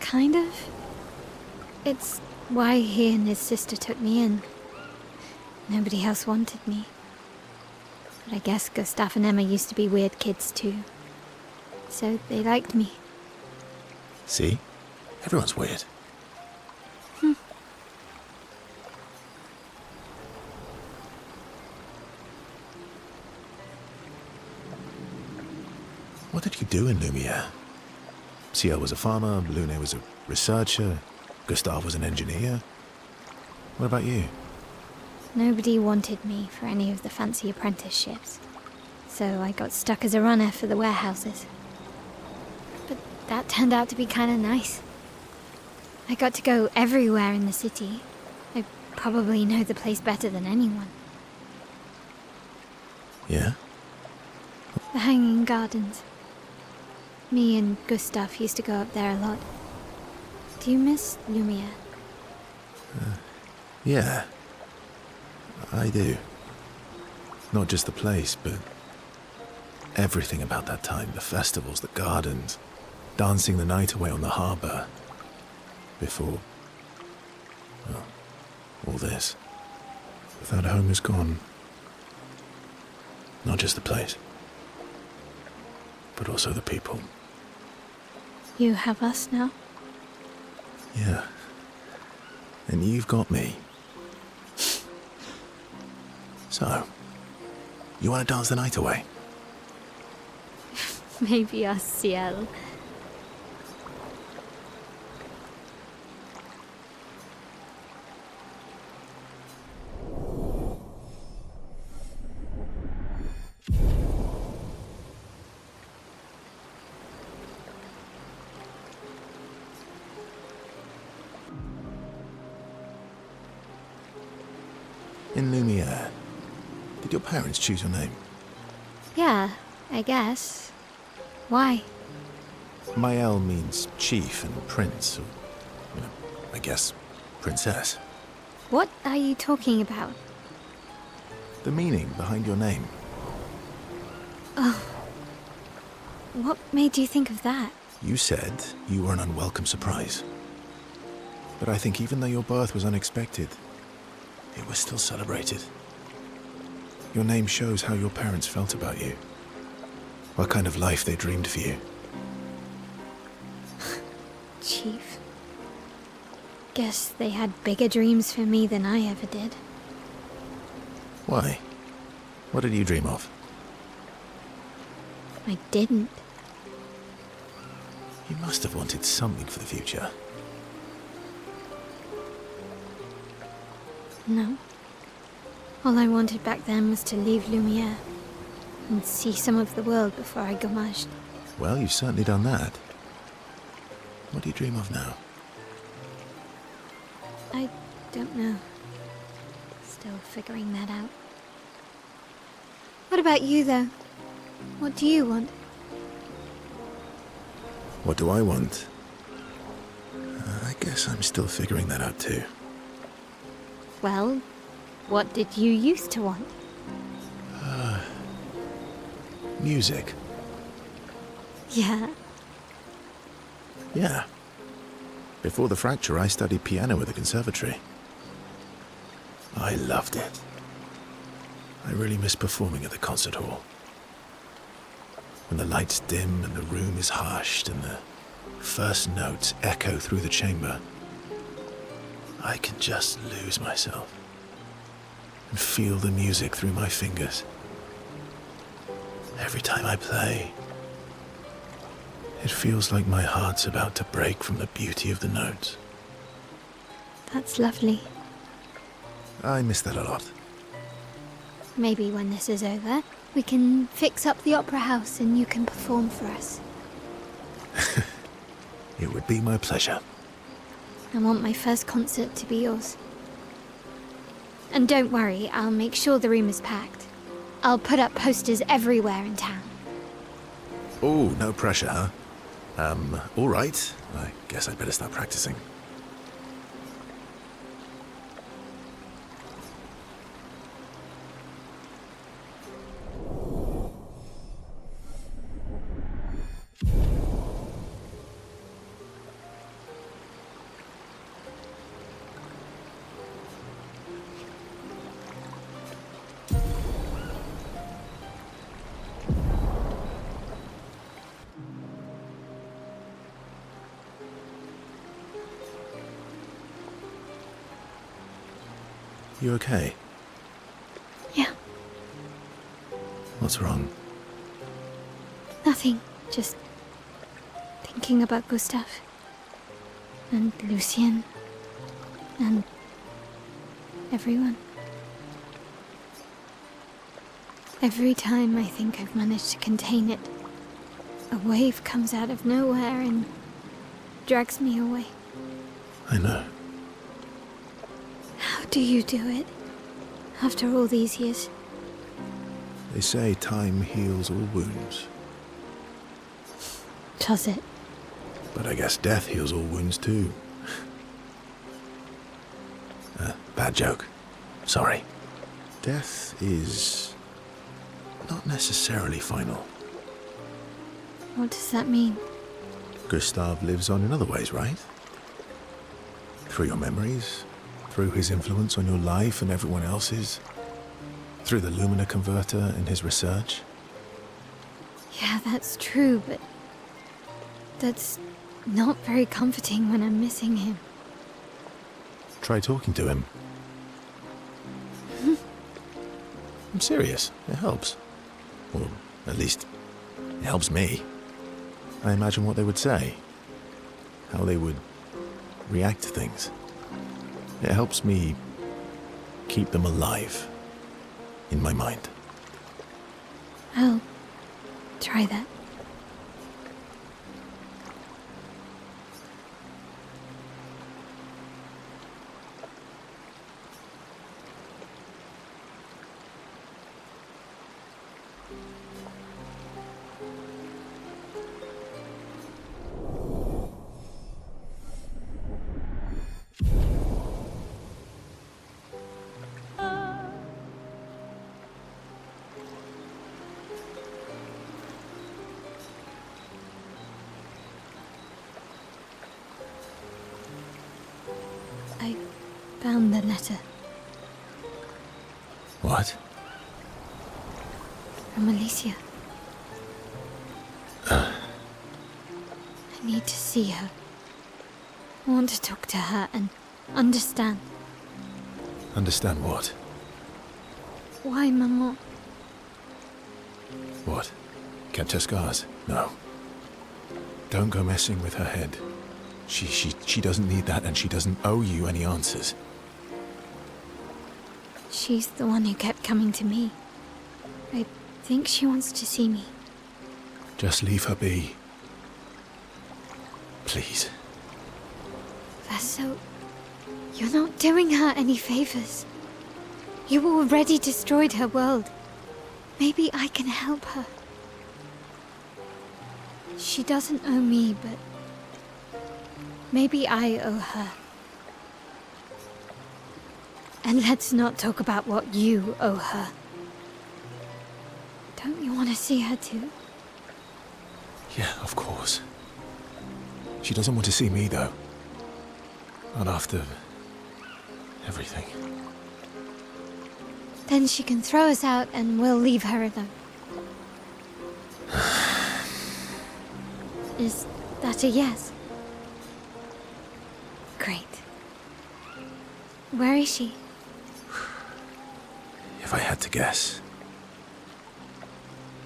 Speaker 6: Kind of. It's why he and his sister took me in. Nobody else wanted me. But I guess Gustav and Emma used to be weird kids too. So they liked me.
Speaker 2: See? Everyone's weird. What did you do in Lumiere? Sciel was a farmer, Lune was a researcher, Gustav was an engineer. What about you?
Speaker 6: Nobody wanted me for any of the fancy apprenticeships. So I got stuck as a runner for the warehouses. But that turned out to be kind of nice. I got to go everywhere in the city. I probably know the place better than anyone.
Speaker 2: Yeah?
Speaker 6: The Hanging Gardens. Me and Gustav used to go up there a lot. Do you miss Lumiere?
Speaker 2: Yeah. I do. Not just the place, but everything about that time. The festivals, the gardens, dancing the night away on the harbour. Before, well, all this. That home is gone. Not just the place, but also the people.
Speaker 6: You have us now?
Speaker 2: Yeah. And you've got me. So, you want to dance the night away?
Speaker 6: Maybe us, Sciel.
Speaker 2: In Lumiere, did your parents choose your name?
Speaker 6: Yeah, I guess. Why?
Speaker 2: Maelle means chief and prince, or, I guess, princess.
Speaker 6: What are you talking about?
Speaker 2: The meaning behind your name.
Speaker 6: What made you think of that?
Speaker 2: You said you were an unwelcome surprise. But I think even though your birth was unexpected, it was still celebrated. Your name shows how your parents felt about you. What kind of life they dreamed for you.
Speaker 6: Chief. Guess they had bigger dreams for me than I ever did.
Speaker 2: Why? What did you dream of?
Speaker 6: I didn't.
Speaker 2: You must have wanted something for the future.
Speaker 6: No. All I wanted back then was to leave Lumiere and see some of the world before I gommaged.
Speaker 2: Well, you've certainly done that. What do you dream of now?
Speaker 6: I don't know. Still figuring that out. What about you, though? What do you want?
Speaker 2: What do I want? I guess I'm still figuring that out too.
Speaker 6: Well, what did you used to want?
Speaker 2: Music.
Speaker 6: Yeah.
Speaker 2: Yeah. Before the fracture, I studied piano at the conservatory. I loved it. I really miss performing at the concert hall. When the lights dim and the room is hushed and the first notes echo through the chamber, I can just lose myself and feel the music through my fingers. Every time I play, It feels like my heart's about to break from the beauty of the notes.
Speaker 6: That's lovely.
Speaker 2: I miss that a lot.
Speaker 6: Maybe when this is over, we can fix up the opera house and you can perform for us.
Speaker 2: It would be my pleasure.
Speaker 6: I want my first concert to be yours. And don't worry, I'll make sure the room is packed. I'll put up posters everywhere in town.
Speaker 2: Oh, no pressure, huh? All right. I guess I'd better start practicing. You okay?
Speaker 6: Yeah,
Speaker 2: What's wrong?
Speaker 6: nothing. Just thinking about Gustav. And Lucien. And everyone. Every time I think I've managed to contain it, a wave comes out of nowhere and drags me away.
Speaker 2: I know.
Speaker 6: How do you do it? After all these years?
Speaker 2: They say time heals all wounds.
Speaker 6: Does it?
Speaker 2: But I guess death heals all wounds too. Bad joke. Sorry. Death is not necessarily final.
Speaker 6: What does that mean?
Speaker 2: Gustav lives on in other ways, right? Through your memories, through his influence on your life and everyone else's, through the Lumina converter and his research.
Speaker 6: Yeah, that's true, but that's not very comforting when I'm missing him.
Speaker 2: Try talking to him. I'm serious. It helps. Or at least, it helps me. I imagine what they would say. How they would react to things. It helps me keep them alive in my mind.
Speaker 6: I'll try that. I found the letter
Speaker 2: What?
Speaker 6: from Alicia. I need to see her. I want to talk to her and understand
Speaker 2: Understand what?
Speaker 6: why Maman.
Speaker 2: What? Kept her scars? No. Don't go messing with her head. She doesn't need that, and she doesn't owe you any answers.
Speaker 6: She's the one who kept coming to me. I think she wants to see me.
Speaker 2: Just leave her be. Please.
Speaker 6: Verso, you're not doing her any favors. You already destroyed her world. Maybe I can help her. She doesn't owe me, but maybe I owe her. And let's not talk about what you owe her. Don't you want to see her too?
Speaker 2: Yeah, of course. She doesn't want to see me, though. Not after everything.
Speaker 6: Then she can throw us out and we'll leave her alone. Is that a yes? Great. Where is she?
Speaker 2: If I had to guess.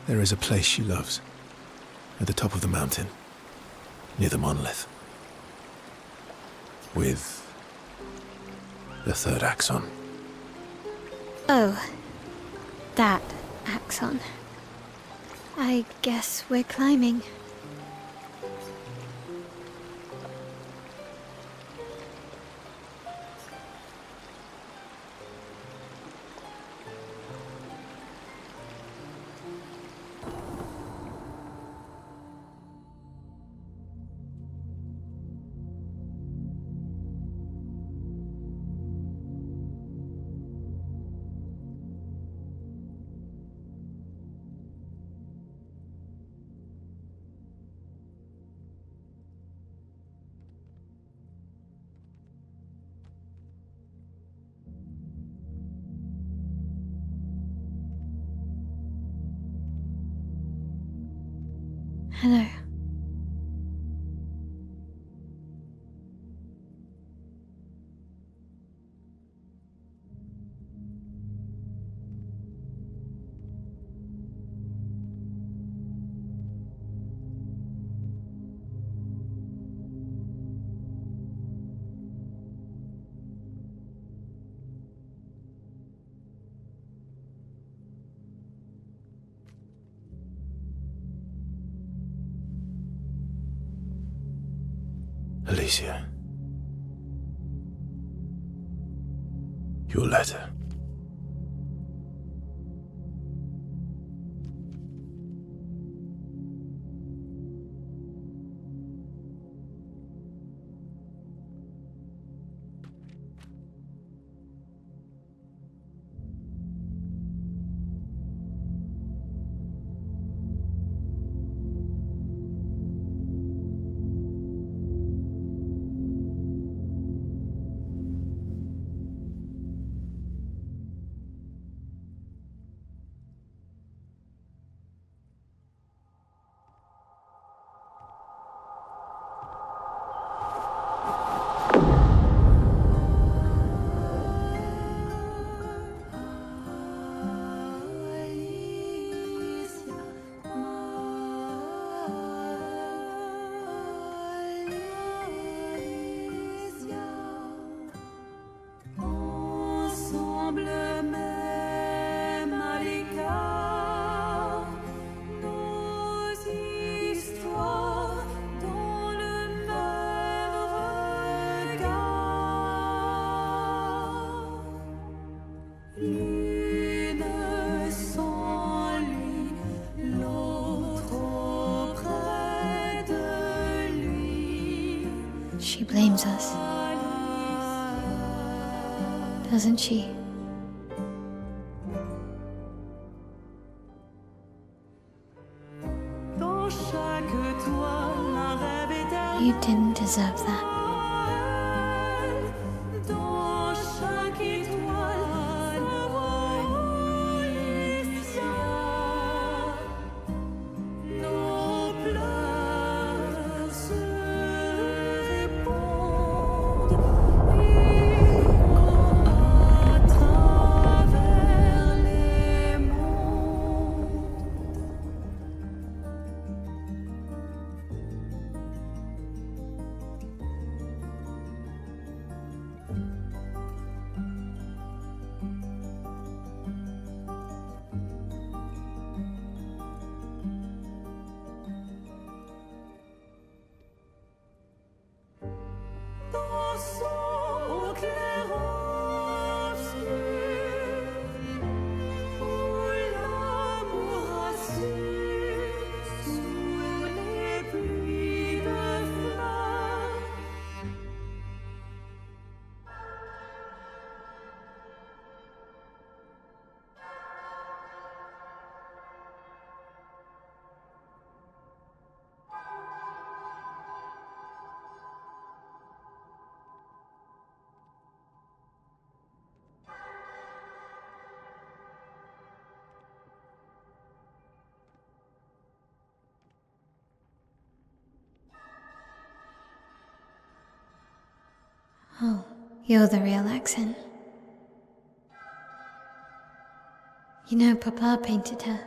Speaker 2: There is a place she loves. At the top of the mountain. near the monolith. With the third axon.
Speaker 6: Oh, that axon. I guess we're climbing. Hello.
Speaker 2: Alicia. Your letter.
Speaker 6: She blames us, doesn't she? You didn't deserve that. Oh, you're the real accent. You know, Papa painted her.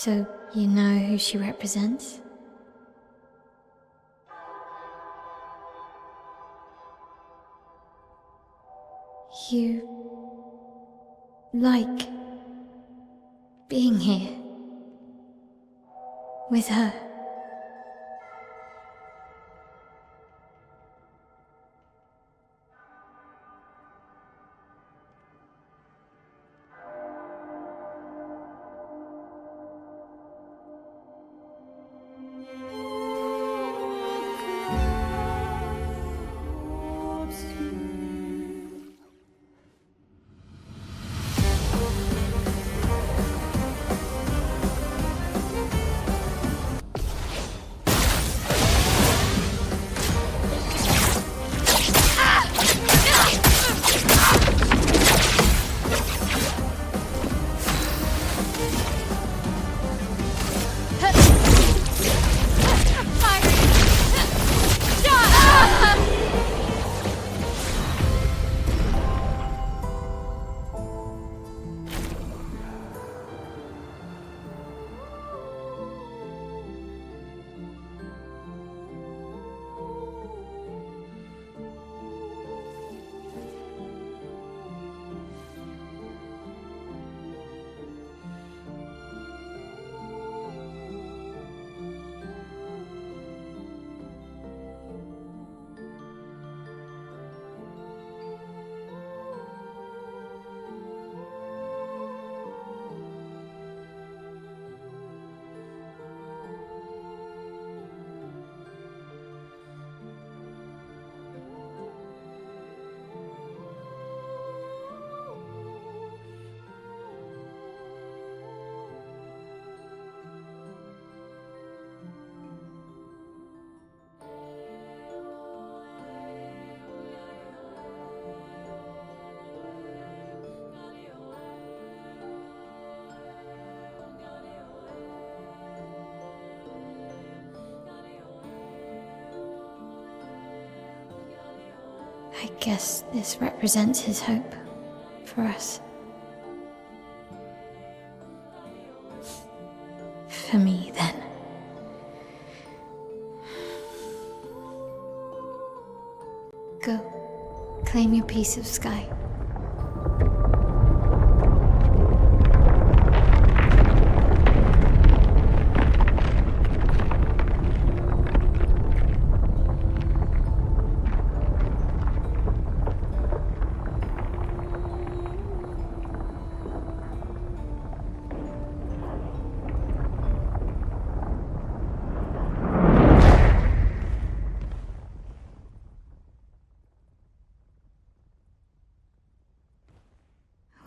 Speaker 6: So, you know who she represents? You like being here with her. I guess this represents his hope for us. For me, then. Go, claim your piece of sky.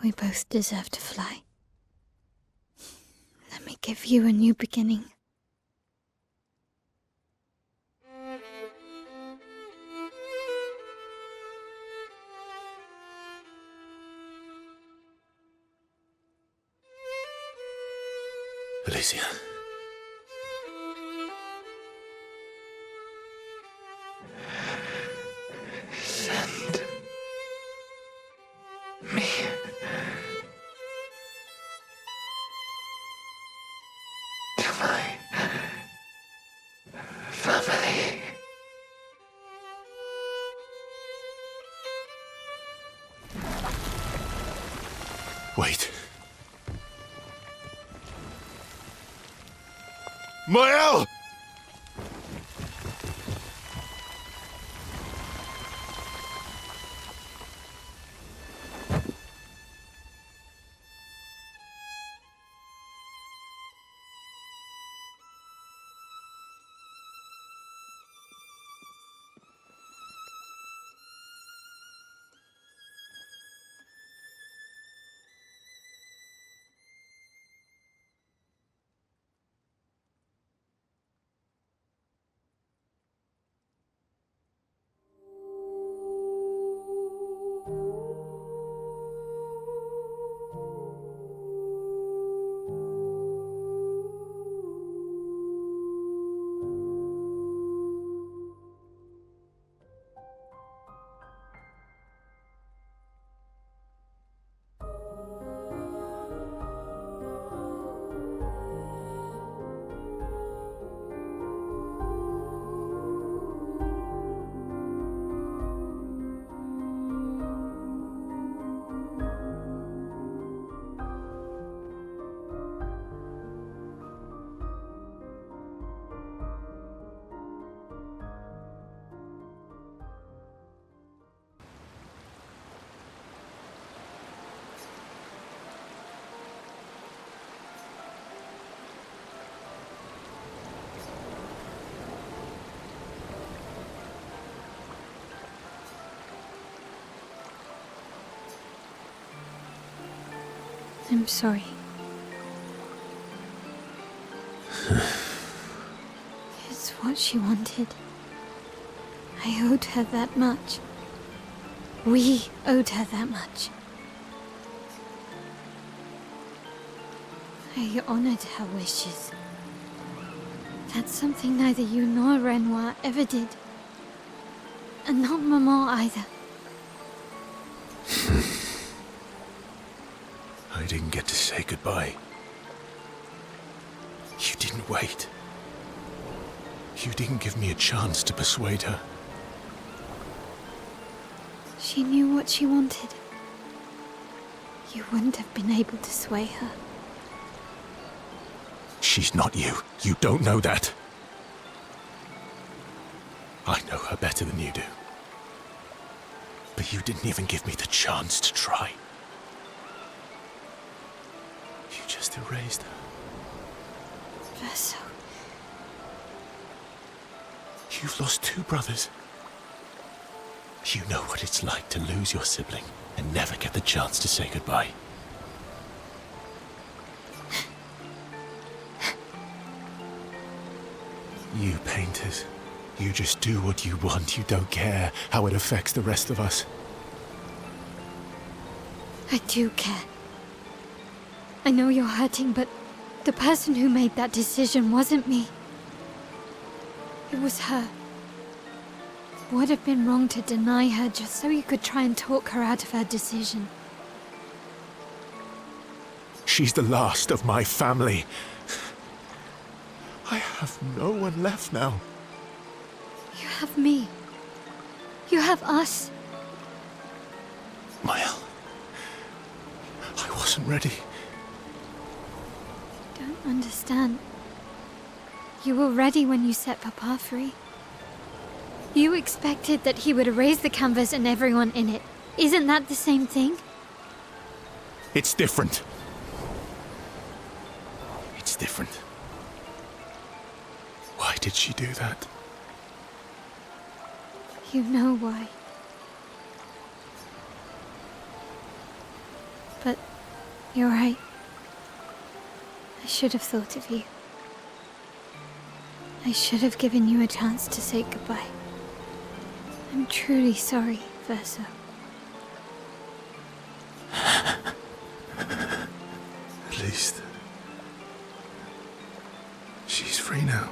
Speaker 6: We both deserve to fly. Let me give you a new beginning.
Speaker 2: Alicia.
Speaker 7: Send me to my family.
Speaker 2: Wait.
Speaker 3: Maelle!
Speaker 6: I'm sorry. It's what she wanted. I owed her that much. We owed her that much. I honored her wishes. That's something neither you nor Renoir ever did. And not Maman either.
Speaker 2: I didn't get to say goodbye. You didn't wait. You didn't give me a chance to persuade her.
Speaker 6: She knew what she wanted. You wouldn't have been able to sway her.
Speaker 2: She's not you. You don't know that. I know her better than you do. But you didn't even give me the chance to try. You just erased her.
Speaker 6: Verso.
Speaker 2: You've lost 2 brothers. You know what it's like to lose your sibling and never get the chance to say goodbye. You painters, you just do what you want. You don't care how it affects the rest of us.
Speaker 6: I do care. I know you're hurting, but the person who made that decision wasn't me. It was her. Would have been wrong to deny her just so you could try and talk her out of her decision.
Speaker 2: She's the last of my family. I have no one left now.
Speaker 6: You have me. You have us.
Speaker 2: Maelle, I wasn't ready.
Speaker 6: Don't understand. You were ready when you set Papa free. You expected that he would erase the canvas and everyone in it. Isn't that the same thing?
Speaker 2: It's different. It's different. Why did she do that?
Speaker 6: You know why. But you're right. I should have thought of you. I should have given you a chance to say goodbye. I'm truly sorry, Verso.
Speaker 2: At least she's free now.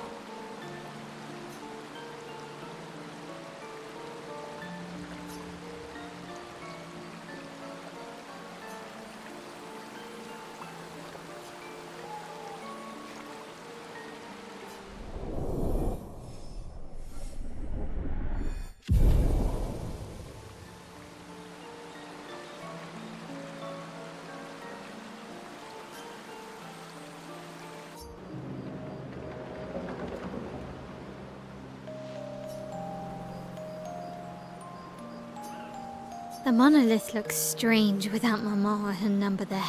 Speaker 6: The monolith looks strange without Maman or her number there.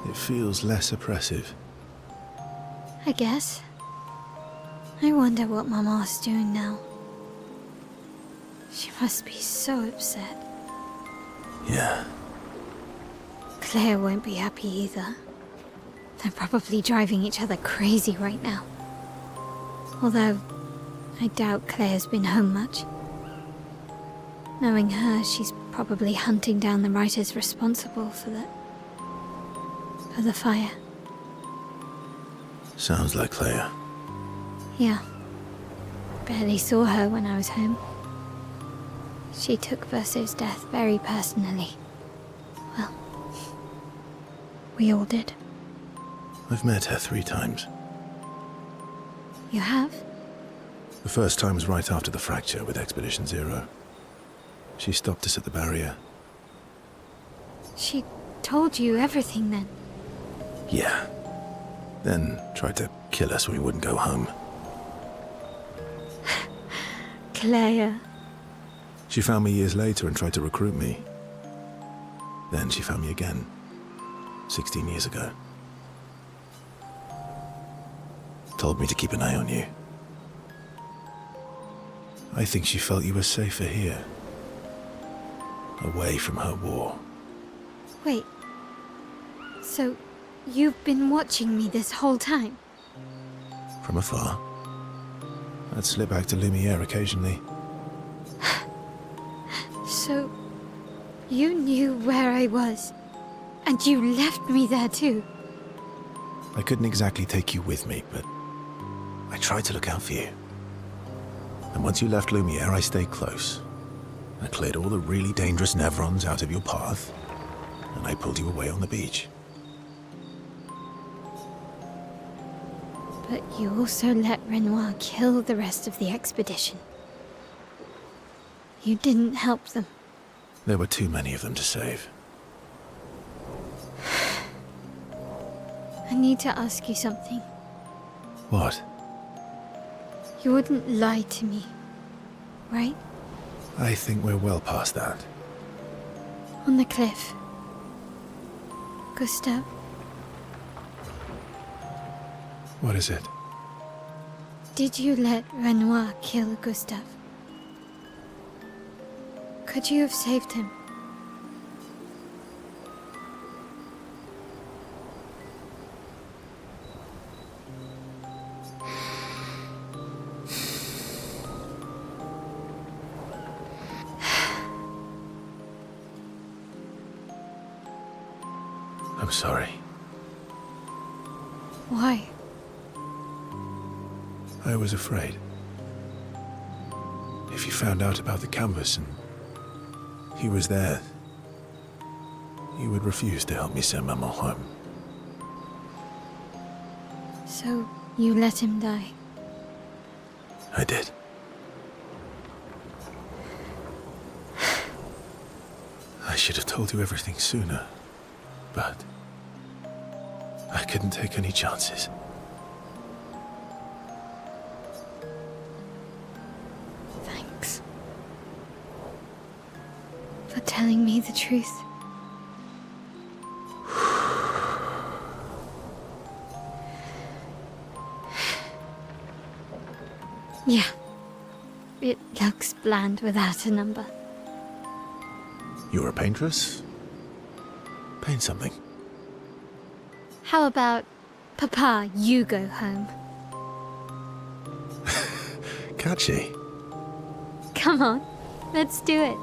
Speaker 2: It feels less oppressive.
Speaker 6: I guess. I wonder what Maman's doing now. She must be so upset.
Speaker 2: Yeah.
Speaker 6: Claire won't be happy either. They're probably driving each other crazy right now. Although, I doubt Claire's been home much. Knowing her, she's probably hunting down the writers responsible for the fire.
Speaker 2: Sounds like Claire.
Speaker 6: Yeah. Barely saw her when I was home. She took Verso's death very personally. Well, we all did.
Speaker 2: I've met her 3 times.
Speaker 6: You have?
Speaker 2: The first time was right after the fracture with Expedition Zero. She stopped us at the barrier.
Speaker 6: She told you everything then?
Speaker 2: Yeah. Then tried to kill us when we wouldn't go home.
Speaker 6: Claire.
Speaker 2: She found me years later and tried to recruit me. Then she found me again, 16 years ago. Told me to keep an eye on you. I think she felt you were safer here. Away from her war.
Speaker 6: Wait. So, you've been watching me this whole time?
Speaker 2: From afar. I'd slip back to Lumiere occasionally.
Speaker 6: So, you knew where I was, and you left me there too?
Speaker 2: I couldn't exactly take you with me, but I tried to look out for you. And once you left Lumiere, I stayed close. I cleared all the really dangerous Nevrons out of your path, and I pulled you away on the beach.
Speaker 6: But you also let Renoir kill the rest of the expedition. You didn't help them.
Speaker 2: There were too many of them to save.
Speaker 6: I need to ask you something.
Speaker 2: What?
Speaker 6: You wouldn't lie to me, right?
Speaker 2: I think we're well past that.
Speaker 6: On the cliff. Gustav,
Speaker 2: What is it?
Speaker 6: did you let Renoir kill Gustav? Could you have saved him?
Speaker 2: I'm sorry.
Speaker 6: Why?
Speaker 2: I was afraid. If you found out about the canvas and he was there, you would refuse to help me send Maman home.
Speaker 6: So you let him die?
Speaker 2: I did. I should have told you everything sooner, but I couldn't take any chances.
Speaker 6: Thanks. For telling me the truth. Yeah. It looks bland without a number.
Speaker 2: You're a paintress? Paint something.
Speaker 6: How about, Papa, you go home?
Speaker 2: Catchy.
Speaker 6: Come on, let's do it.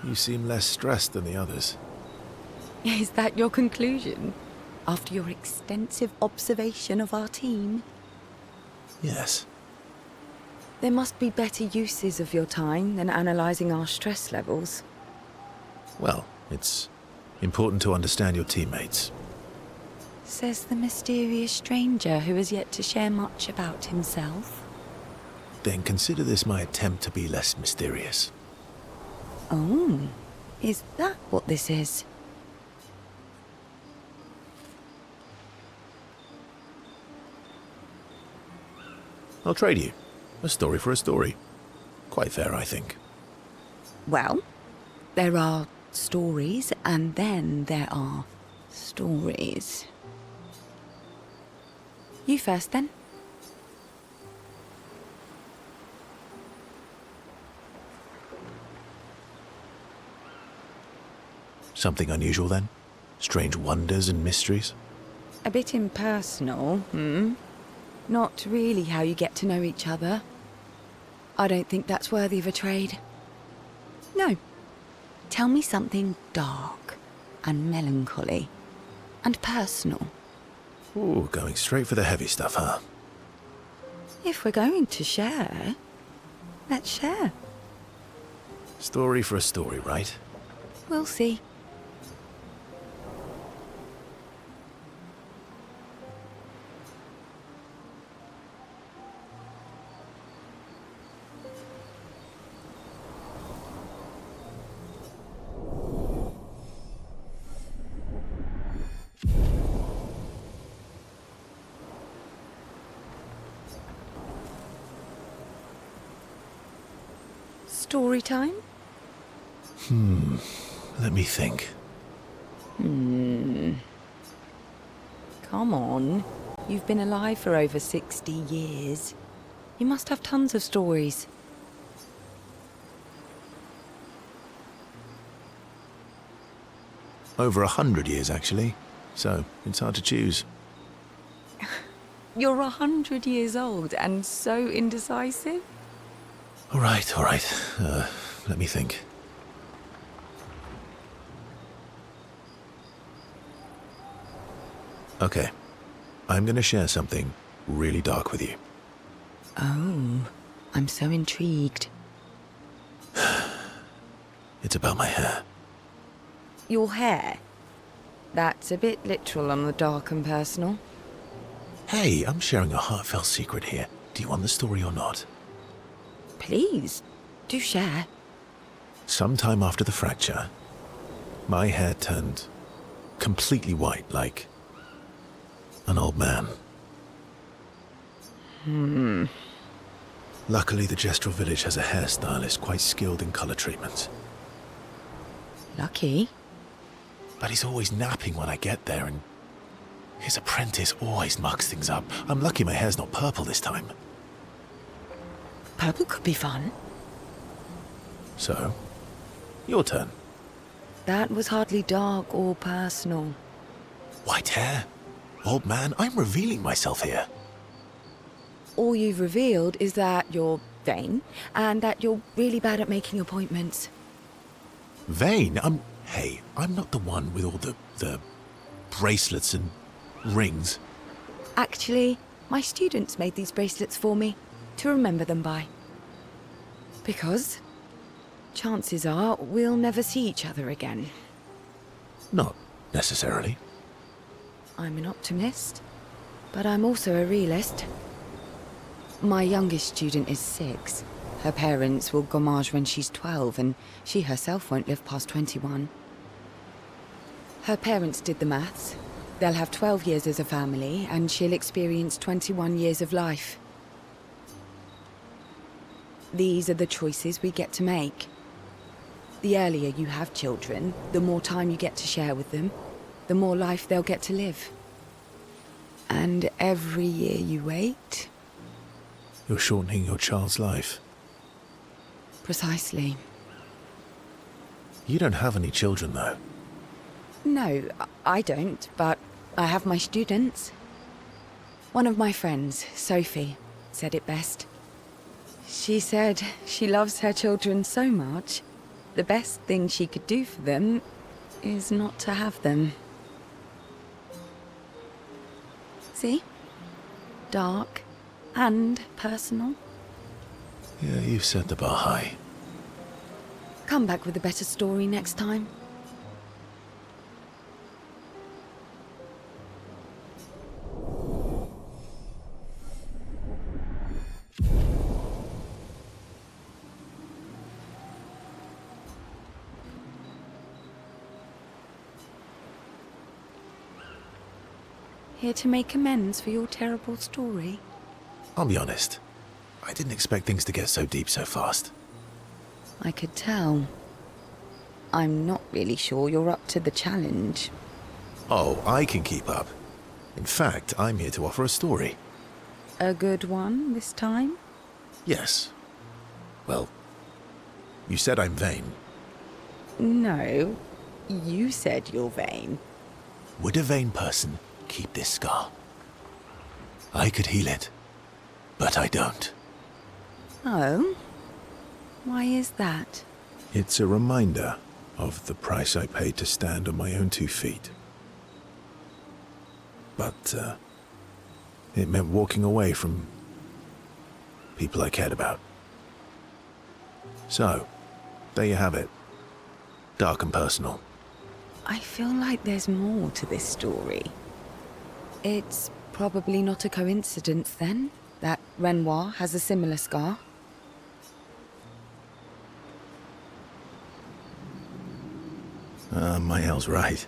Speaker 2: You seem less stressed than the others.
Speaker 8: Is that your conclusion? After your extensive observation of our team?
Speaker 2: Yes.
Speaker 8: There must be better uses of your time than analysing our stress levels.
Speaker 2: Well, it's important to understand your teammates.
Speaker 8: Says the mysterious stranger who has yet to share much about himself.
Speaker 2: Then consider this my attempt to be less mysterious.
Speaker 8: Oh, is that what this is?
Speaker 2: I'll trade you. A story for a story. Quite fair, I think.
Speaker 8: Well, there are stories and then there are stories. You first then.
Speaker 2: Something unusual then? Strange wonders and mysteries?
Speaker 8: A bit impersonal, Not really how you get to know each other. I don't think that's worthy of a trade. No. Tell me something dark and melancholy and personal.
Speaker 2: Ooh, going straight for the heavy stuff, huh?
Speaker 8: If we're going to share, let's share.
Speaker 2: Story for a story, right?
Speaker 8: We'll see. Story time?
Speaker 2: Let me think.
Speaker 8: Come on. You've been alive for over 60 years. You must have tons of stories.
Speaker 2: Over 100 years, actually. So, it's hard to choose.
Speaker 8: You're 100 years old and so indecisive?
Speaker 2: All right. Let me think. Okay. I'm gonna share something really dark with you.
Speaker 8: Oh, I'm so intrigued.
Speaker 2: It's about my hair.
Speaker 8: Your hair? That's a bit literal on the dark and personal.
Speaker 2: Hey, I'm sharing a heartfelt secret here. Do you want the story or not?
Speaker 8: Please, do share.
Speaker 2: Sometime after the fracture, my hair turned completely white, like an old man. Luckily, the Gestrel village has a hairstylist quite skilled in color treatments.
Speaker 8: Lucky.
Speaker 2: But he's always napping when I get there, and his apprentice always mucks things up. I'm lucky my hair's not purple this time.
Speaker 8: Purple could be fun.
Speaker 2: So, your turn.
Speaker 8: That was hardly dark or personal.
Speaker 2: White hair? Old man, I'm revealing myself here.
Speaker 8: All you've revealed is that you're vain and that you're really bad at making appointments.
Speaker 2: Vain? Hey, I'm not the one with all the bracelets and rings.
Speaker 8: Actually, my students made these bracelets for me to remember them by. Because chances are we'll never see each other again.
Speaker 2: Not necessarily.
Speaker 8: I'm an optimist, but I'm also a realist. My youngest student is 6. Her parents will gommage when she's 12, and she herself won't live past 21. Her parents did the maths. They'll have 12 years as a family, and she'll experience 21 years of life. These are the choices we get to make. The earlier you have children, the more time you get to share with them, the more life they'll get to live. And every year you wait...
Speaker 2: You're shortening your child's life.
Speaker 8: Precisely.
Speaker 2: You don't have any children, though.
Speaker 8: No, I don't, but I have my students. One of my friends, Sophie, said it best. She said she loves her children so much, the best thing she could do for them is not to have them. See? Dark and personal.
Speaker 2: Yeah, you've set the bar high.
Speaker 8: Come back with a better story next time. Here to make amends for your terrible story?
Speaker 2: I'll be honest. I didn't expect things to get so deep so fast.
Speaker 8: I could tell. I'm not really sure you're up to the challenge.
Speaker 2: Oh, I can keep up. In fact, I'm here to offer a story.
Speaker 8: A good one this time?
Speaker 2: Yes. Well, you said I'm vain.
Speaker 8: No, you said you're vain.
Speaker 2: Would a vain person keep this scar? I could heal it, but I don't.
Speaker 8: Oh? Why is that?
Speaker 2: It's a reminder of the price I paid to stand on my own 2 feet. But, it meant walking away from people I cared about. So, there you have it. Dark and personal.
Speaker 8: I feel like there's more to this story. It's probably not a coincidence, then, that Renoir has a similar scar.
Speaker 2: Maelle's right.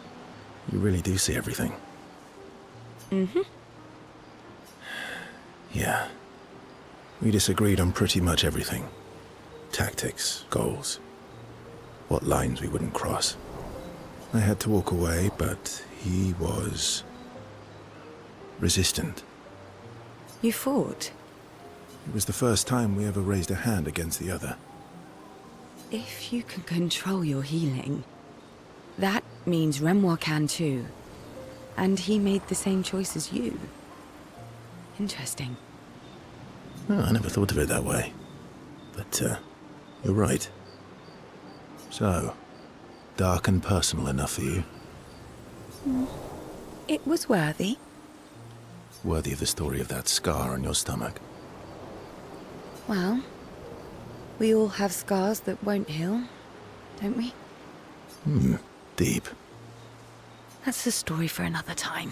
Speaker 2: You really do see everything.
Speaker 8: Mm-hmm.
Speaker 2: Yeah. We disagreed on pretty much everything. Tactics, goals. What lines we wouldn't cross. I had to walk away, but he was... resistant.
Speaker 8: You fought?
Speaker 2: It was the first time we ever raised a hand against the other.
Speaker 8: If you can control your healing, that means Renoir can too. And he made the same choice as you. Interesting.
Speaker 2: Oh, I never thought of it that way. But, you're right. So, dark and personal enough for you?
Speaker 8: It was worthy.
Speaker 2: Worthy of the story of that scar on your stomach.
Speaker 8: Well, we all have scars that won't heal, don't we?
Speaker 2: Deep.
Speaker 8: That's a story for another time.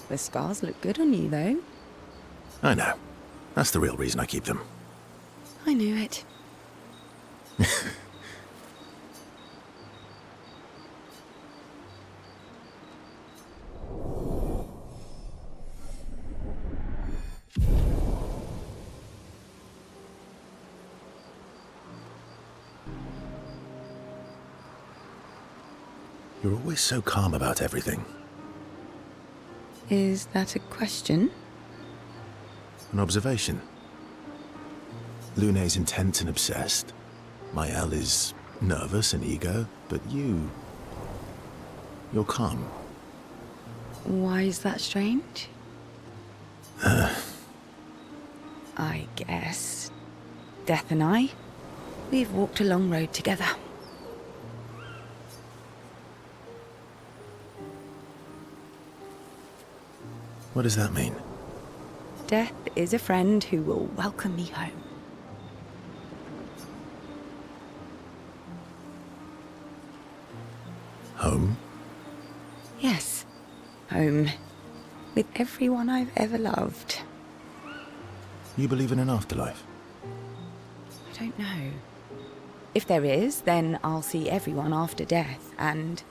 Speaker 8: The scars look good on you, though.
Speaker 2: I know. That's the real reason I keep them.
Speaker 8: I knew it.
Speaker 2: You're always so calm about everything.
Speaker 8: Is that a question?
Speaker 2: An observation. Lune's intense and obsessed. Maelle is nervous and eager, but you're calm.
Speaker 8: Why is that strange? I guess Death and I, we've walked a long road together.
Speaker 2: What does that mean?
Speaker 8: Death is a friend who will welcome me home.
Speaker 2: Home?
Speaker 8: Yes, home. With everyone I've ever loved.
Speaker 2: You believe in an afterlife?
Speaker 8: I don't know. If there is, then I'll see everyone after death, and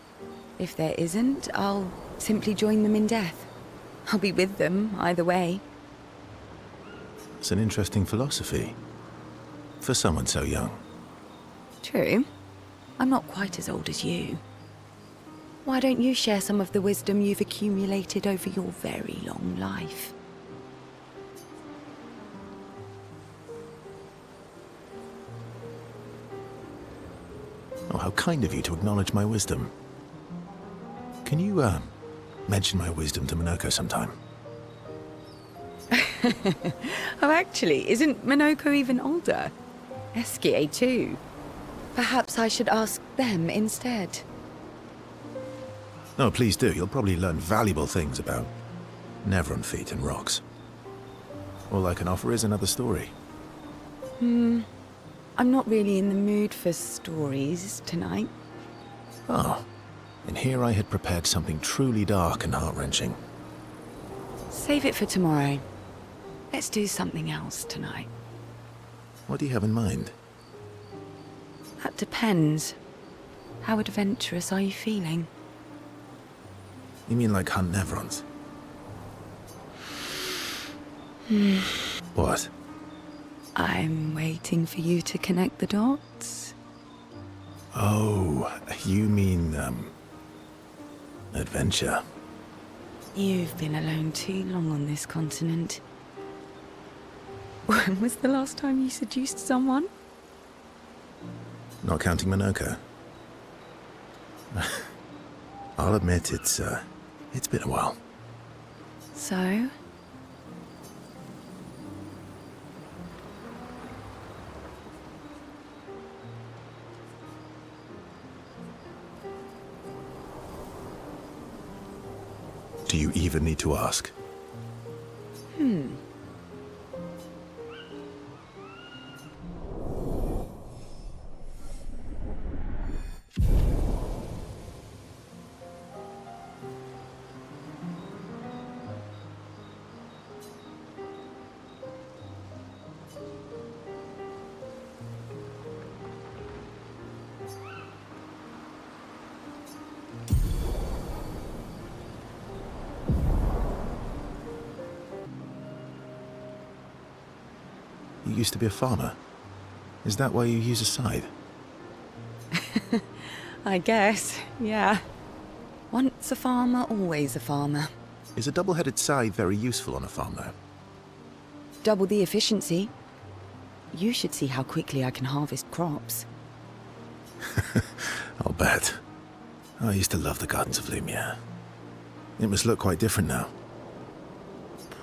Speaker 8: if there isn't, I'll simply join them in death. I'll be with them either way.
Speaker 2: It's an interesting philosophy. For someone so young.
Speaker 8: True. I'm not quite as old as you. Why don't you share some of the wisdom you've accumulated over your very long life?
Speaker 2: Oh, how kind of you to acknowledge my wisdom. Can you, mention my wisdom to Monoco sometime?
Speaker 8: Oh, actually, isn't Monoco even older? Esquie, too. Perhaps I should ask them instead.
Speaker 2: No, please do. You'll probably learn valuable things about Nevron feet and rocks. All I can offer is another story.
Speaker 8: I'm not really in the mood for stories tonight.
Speaker 2: Oh, and here I had prepared something truly dark and heart-wrenching.
Speaker 8: Save it for tomorrow. Let's do something else tonight.
Speaker 2: What do you have in mind?
Speaker 8: That depends. How adventurous are you feeling?
Speaker 2: You mean like hunt Nevrons? What?
Speaker 8: I'm waiting for you to connect the dots.
Speaker 2: Oh, you mean, adventure.
Speaker 8: You've been alone too long on this continent. When was the last time you seduced someone?
Speaker 2: Not counting Monoco. I'll admit it's been a while.
Speaker 8: So?
Speaker 2: Do you even need to ask? You used to be a farmer. Is that why you use a scythe?
Speaker 8: I guess, yeah. Once a farmer, always a farmer.
Speaker 2: Is a double-headed scythe very useful on a farm, though?
Speaker 8: Double the efficiency. You should see how quickly I can harvest crops.
Speaker 2: I'll bet. I used to love the gardens of Lumiere. It must look quite different now.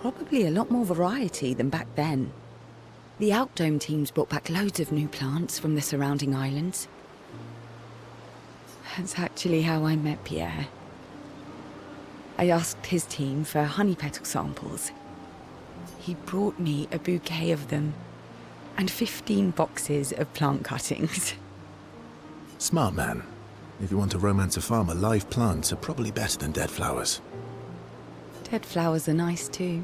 Speaker 8: Probably a lot more variety than back then. The Outdome teams brought back loads of new plants from the surrounding islands. That's actually how I met Pierre. I asked his team for honey petal samples. He brought me a bouquet of them, and 15 boxes of plant cuttings.
Speaker 2: Smart man. If you want to romance a farmer, live plants are probably better than dead flowers.
Speaker 8: Dead flowers are nice too.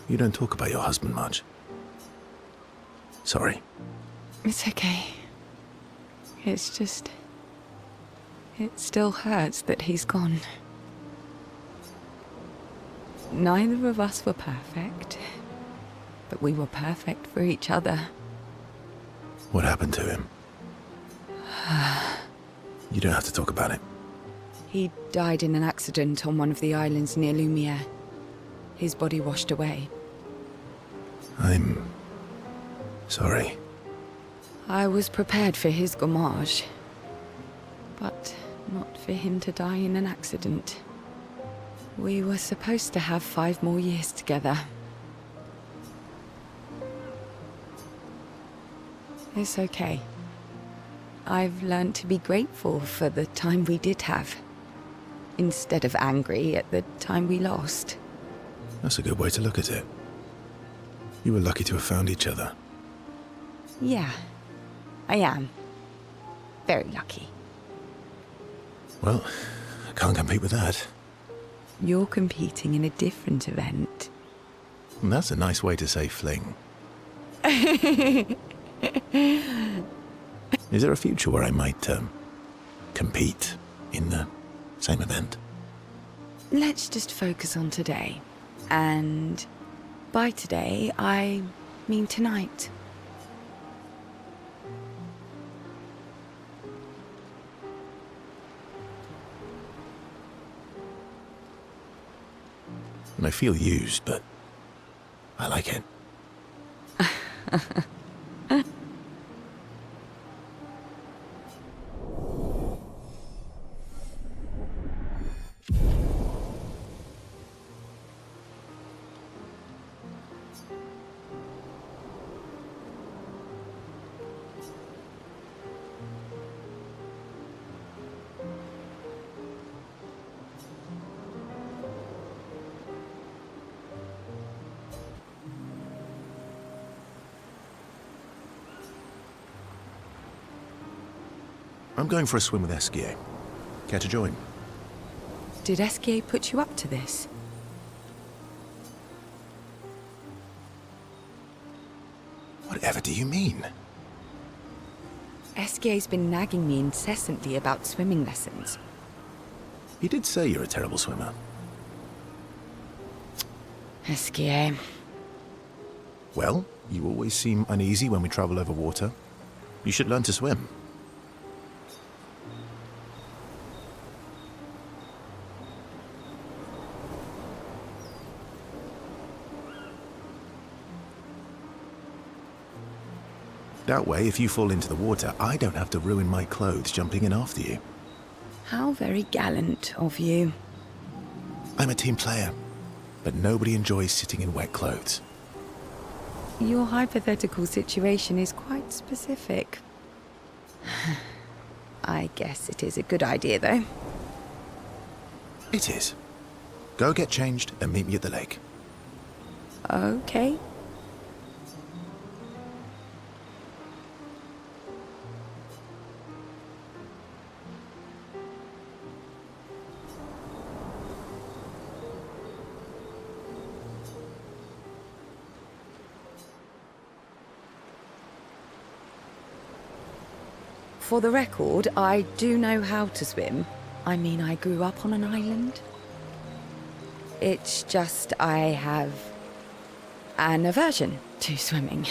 Speaker 2: You don't talk about your husband much. Sorry.
Speaker 8: It's okay. It's just... it still hurts that he's gone. Neither of us were perfect, but we were perfect for each other.
Speaker 2: What happened to him? You don't have to talk about it.
Speaker 8: He died in an accident on one of the islands near Lumiere. His body washed away.
Speaker 2: I'm... sorry.
Speaker 8: I was prepared for his gommage, but not for him to die in an accident. We were supposed to have 5 more years together. It's okay. I've learned to be grateful for the time we did have, instead of angry at the time we lost.
Speaker 2: That's a good way to look at it. You were lucky to have found each other.
Speaker 8: Yeah, I am. Very lucky.
Speaker 2: Well, I can't compete with that.
Speaker 8: You're competing in a different event.
Speaker 2: That's a nice way to say fling. Is there a future where I might, compete in the same event?
Speaker 8: Let's just focus on today. And by today, I mean tonight.
Speaker 2: And I feel used, but I like it. I'm going for a swim with Esquie. Care to join?
Speaker 8: Did Esquie put you up to this?
Speaker 2: Whatever do you mean?
Speaker 8: Esquie's been nagging me incessantly about swimming lessons.
Speaker 2: He did say you're a terrible swimmer.
Speaker 8: Esquie.
Speaker 2: Well, you always seem uneasy when we travel over water. You should learn to swim. That way, if you fall into the water, I don't have to ruin my clothes jumping in after you.
Speaker 8: How very gallant of you.
Speaker 2: I'm a team player, but nobody enjoys sitting in wet clothes.
Speaker 8: Your hypothetical situation is quite specific. I guess it is a good idea, though.
Speaker 2: It is. Go get changed and meet me at the lake.
Speaker 8: Okay. For the record, I do know how to swim. I mean, I grew up on an island. It's just I have an aversion to swimming.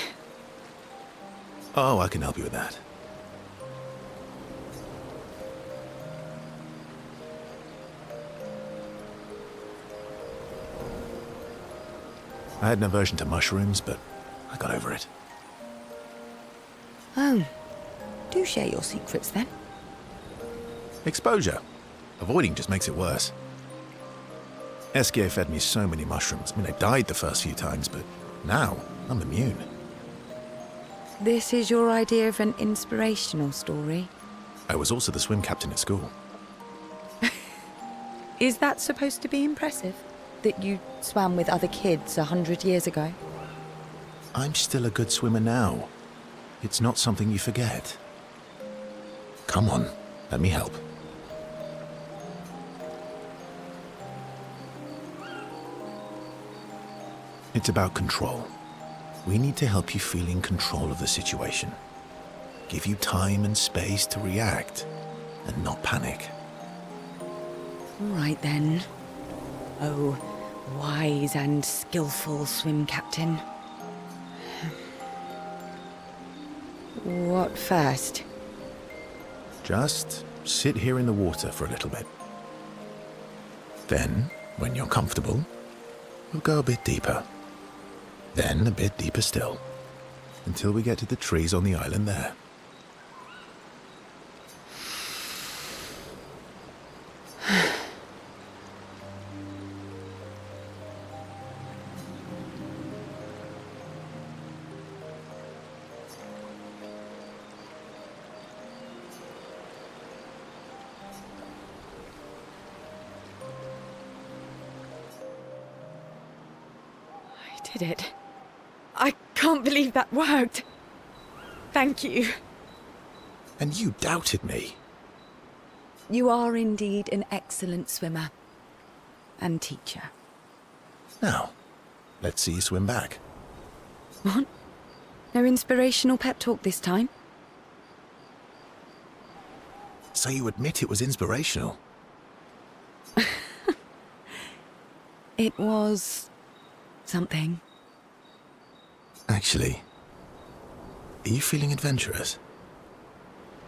Speaker 2: Oh, I can help you with that. I had an aversion to mushrooms, but I got over it.
Speaker 8: Oh, do share your secrets then.
Speaker 2: Exposure. Avoiding just makes it worse. Esquie fed me so many mushrooms. I mean, I died the first few times, but now I'm immune.
Speaker 8: This is your idea of an inspirational story.
Speaker 2: I was also the swim captain at school.
Speaker 8: Is that supposed to be impressive? That you swam with other kids 100 years ago?
Speaker 2: I'm still a good swimmer now. It's not something you forget. Come on, let me help. It's about control. We need to help you feel in control of the situation. Give you time and space to react and not panic.
Speaker 8: All right then. Oh, wise and skillful swim captain. What first?
Speaker 2: Just sit here in the water for a little bit. Then, when you're comfortable, we'll go a bit deeper. Then a bit deeper still, until we get to the trees on the island there.
Speaker 8: I did it. I can't believe that worked. Thank you.
Speaker 2: And you doubted me.
Speaker 8: You are indeed an excellent swimmer. And teacher.
Speaker 2: Now, let's see you swim back.
Speaker 8: What? No inspirational pep talk this time?
Speaker 2: So you admit it was inspirational?
Speaker 8: It was... something.
Speaker 2: Actually, are you feeling adventurous?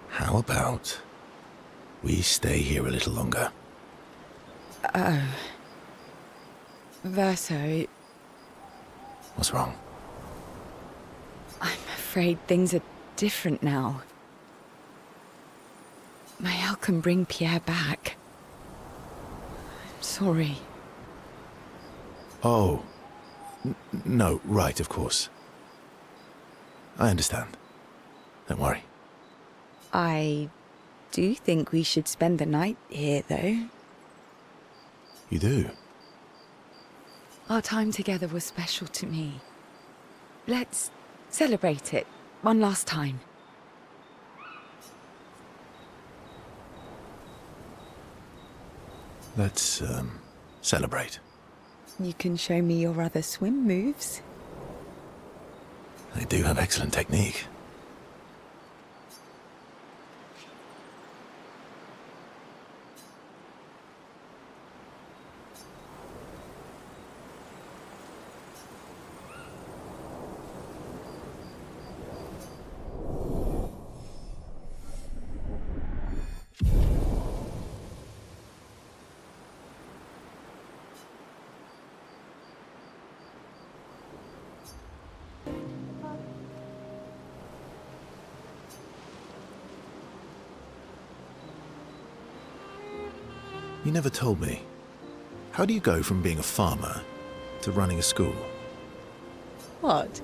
Speaker 2: How about we stay here a little longer?
Speaker 8: Oh. Verso,
Speaker 2: What's wrong?
Speaker 8: I'm afraid things are different now. Maelle can bring Pierre back. I'm sorry.
Speaker 2: Oh. No, right, of course. I understand. Don't worry.
Speaker 8: I do think we should spend the night here, though.
Speaker 2: You do?
Speaker 8: Our time together was special to me. Let's celebrate it one last time.
Speaker 2: Let's, celebrate.
Speaker 8: You can show me your other swim moves.
Speaker 2: I do have excellent technique. You never told me. How do you go from being a farmer to running a school?
Speaker 8: What?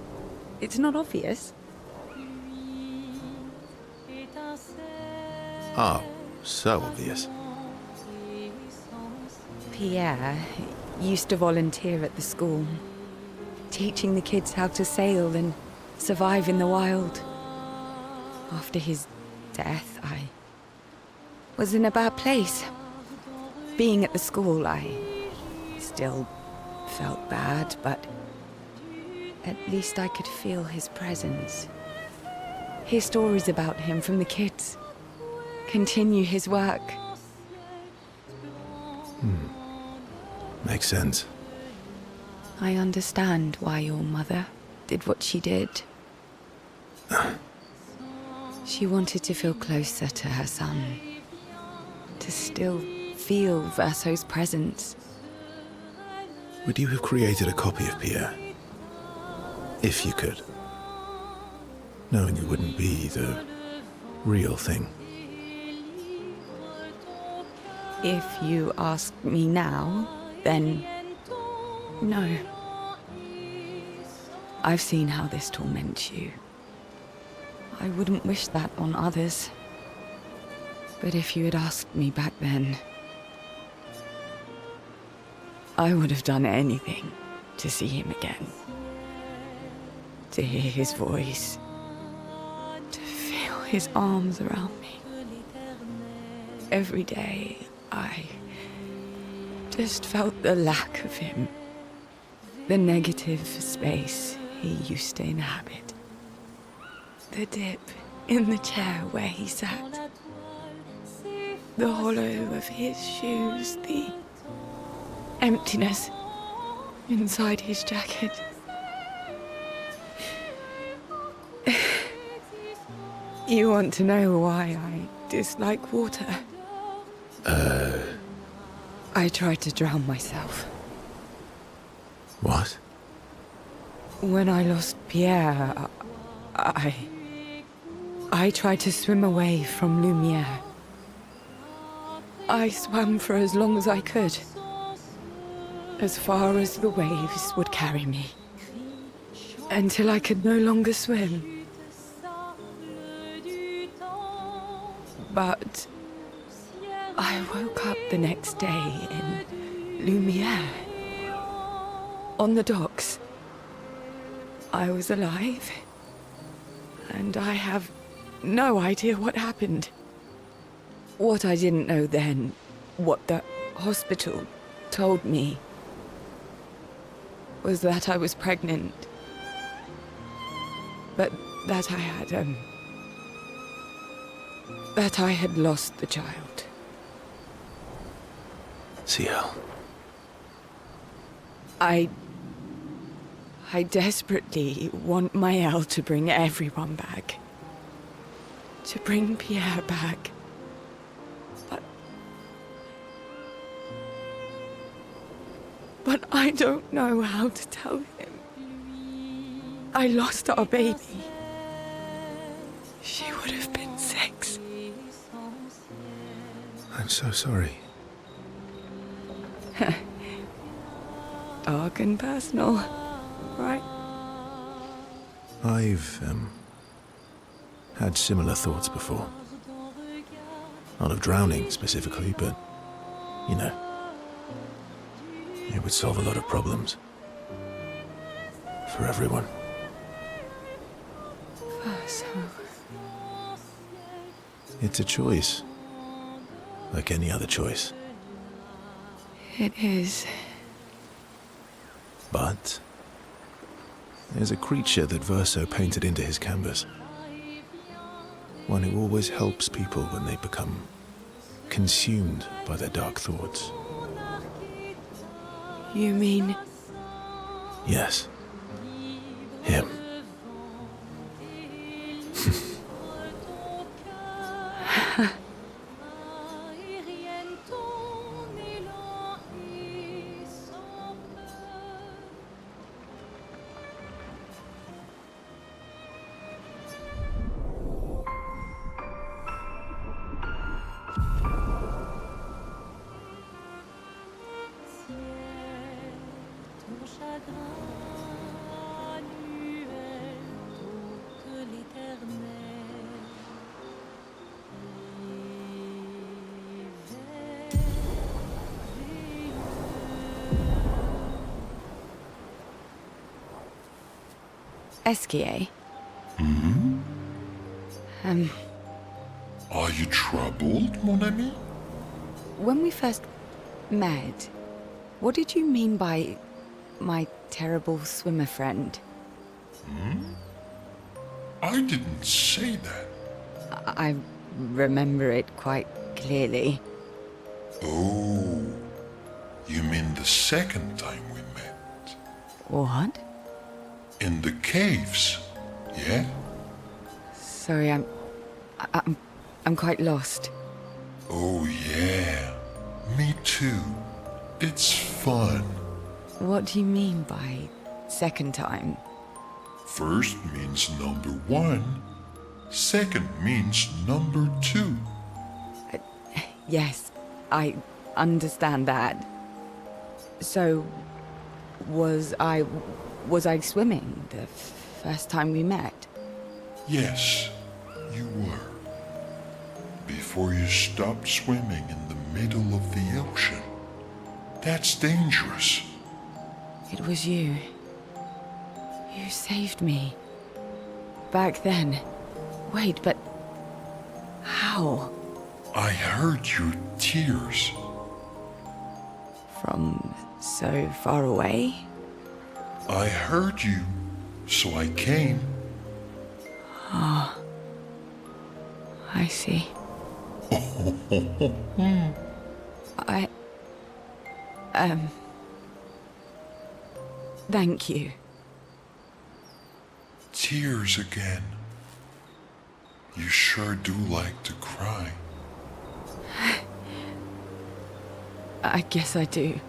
Speaker 8: It's not obvious.
Speaker 2: Oh, so obvious.
Speaker 8: Pierre used to volunteer at the school, teaching the kids how to sail and survive in the wild. After his death, I was in a bad place. Being at the school, I still felt bad, but at least I could feel his presence. Hear stories about him from the kids. Continue his work.
Speaker 2: Makes sense.
Speaker 8: I understand why your mother did what she did. She wanted to feel closer to her son. To still feel Verso's presence.
Speaker 2: Would you have created a copy of Pierre? If you could. Knowing it wouldn't be the real thing.
Speaker 8: If you ask me now, then no. I've seen how this torments you. I wouldn't wish that on others. But if you had asked me back then, I would have done anything to see him again. To hear his voice. To feel his arms around me. Every day, I just felt the lack of him. The negative space he used to inhabit. The dip in the chair where he sat. The hollow of his shoes, the emptiness inside his jacket. You want to know why I dislike water? I tried to drown myself.
Speaker 2: What?
Speaker 8: When I lost Pierre, I tried to swim away from Lumiere. I swam for as long as I could. As far as the waves would carry me. Until I could no longer swim. But I woke up the next day in Lumiere. On the docks. I was alive. And I have no idea what happened. What I didn't know then, what the hospital told me, was that I was pregnant. But that I had lost the child.
Speaker 2: Sciel.
Speaker 8: I desperately want Maelle to bring everyone back. To bring Pierre back. But I don't know how to tell him. I lost our baby. She would have been 6.
Speaker 2: I'm so sorry.
Speaker 8: Dark and personal, right?
Speaker 2: I've, had similar thoughts before. Not of drowning specifically, but, you know, it would solve a lot of problems. For everyone.
Speaker 8: Verso.
Speaker 2: It's a choice. Like any other choice.
Speaker 8: It is.
Speaker 2: But there's a creature that Verso painted into his canvas. One who always helps people when they become consumed by their dark thoughts.
Speaker 8: You mean?
Speaker 2: Yes. Him.
Speaker 8: Esquie?
Speaker 1: Are you troubled, mon ami?
Speaker 8: When we first met, what did you mean by my terrible swimmer friend?
Speaker 1: I didn't say that.
Speaker 8: I remember it quite clearly.
Speaker 1: Oh, you mean the second time we met?
Speaker 8: What?
Speaker 1: In the caves, yeah?
Speaker 8: Sorry, I'm quite lost.
Speaker 1: Oh, yeah. Me too. It's fun.
Speaker 8: What do you mean by second time?
Speaker 1: First means number one. Second means number two.
Speaker 8: Yes, I understand that. So, was I swimming the first time we met?
Speaker 1: Yes, you were. Before you stopped swimming in the middle of the ocean. That's dangerous.
Speaker 8: It was you. You saved me. Back then. Wait, but how?
Speaker 1: I heard your tears.
Speaker 8: From so far away?
Speaker 1: I heard you, so I came.
Speaker 8: Ah, I see. Thank you.
Speaker 1: Tears again. You sure do like to cry.
Speaker 8: I guess I do.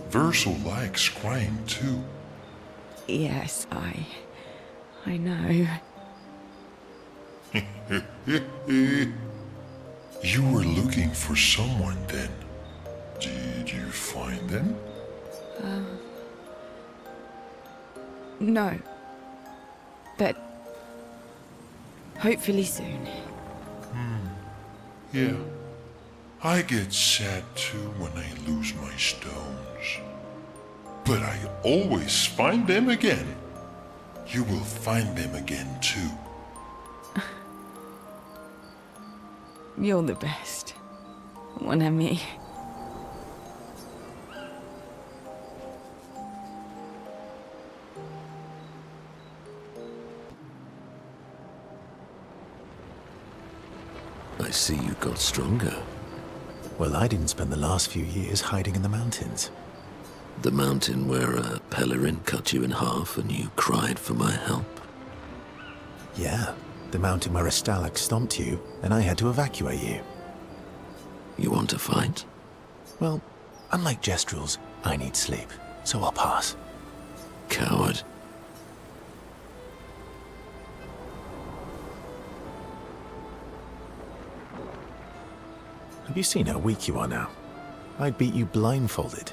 Speaker 1: Verso likes crying too.
Speaker 8: Yes, I know.
Speaker 1: You were looking for someone then. Did you find them?
Speaker 8: No. But hopefully soon.
Speaker 1: Yeah. I get sad too when I lose my stones. But I always find them again. You will find them again too.
Speaker 8: You're the best. Mon ami.
Speaker 9: I see you got stronger.
Speaker 2: Well, I didn't spend the last few years hiding in the mountains.
Speaker 9: The mountain where a pelerin cut you in half and you cried for my help.
Speaker 2: Yeah, the mountain where a stalak stomped you and I had to evacuate you.
Speaker 9: You want to fight?
Speaker 2: Well, unlike Gestrels, I need sleep, so I'll pass.
Speaker 9: Coward.
Speaker 2: Have you seen how weak you are now? I'd beat you blindfolded.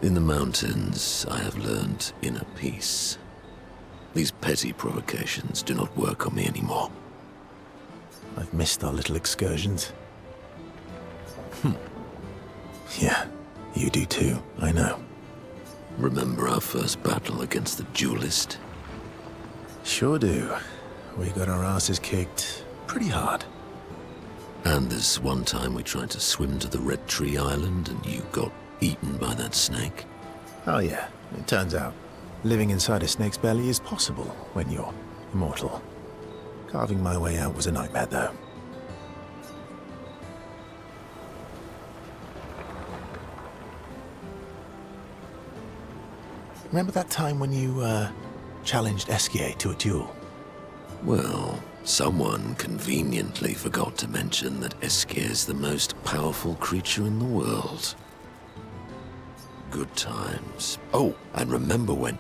Speaker 9: In the mountains, I have learned inner peace. These petty provocations do not work on me anymore.
Speaker 2: I've missed our little excursions. Yeah, you do too, I know.
Speaker 9: Remember our first battle against the duelist?
Speaker 2: Sure do. We got our asses kicked pretty hard.
Speaker 9: And this one time we tried to swim to the Red Tree Island and you got eaten by that snake?
Speaker 2: Oh yeah, it turns out living inside a snake's belly is possible when you're immortal. Carving my way out was a nightmare though. Remember that time when you, challenged Esquie to a duel?
Speaker 9: Well, someone conveniently forgot to mention that Esquie is the most powerful creature in the world. Good times. Oh, and remember when...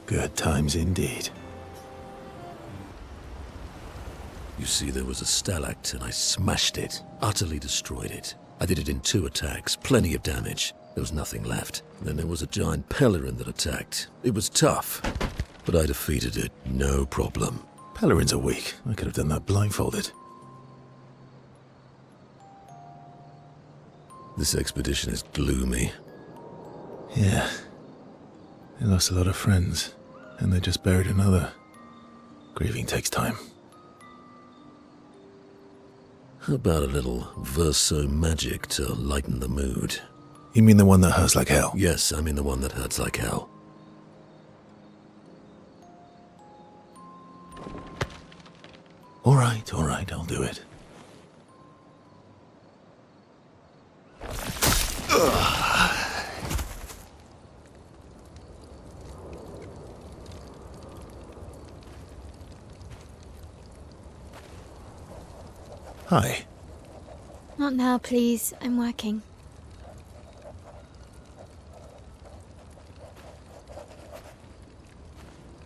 Speaker 2: Good times indeed.
Speaker 9: You see, there was a stalactite and I smashed it, utterly destroyed it. I did it in 2 attacks, plenty of damage. There was nothing left. Then there was a giant pelerin that attacked. It was tough, but I defeated it, no problem.
Speaker 2: Pellerins are weak. I could have done that blindfolded.
Speaker 9: This expedition is gloomy.
Speaker 2: Yeah. They lost a lot of friends, and they just buried another. Grieving takes time.
Speaker 9: How about a little Verso magic to lighten the mood?
Speaker 2: You mean the one that hurts like hell?
Speaker 9: Yes, I mean the one that hurts like hell.
Speaker 2: All right, I'll do it. Hi.
Speaker 6: Not now, please. I'm working.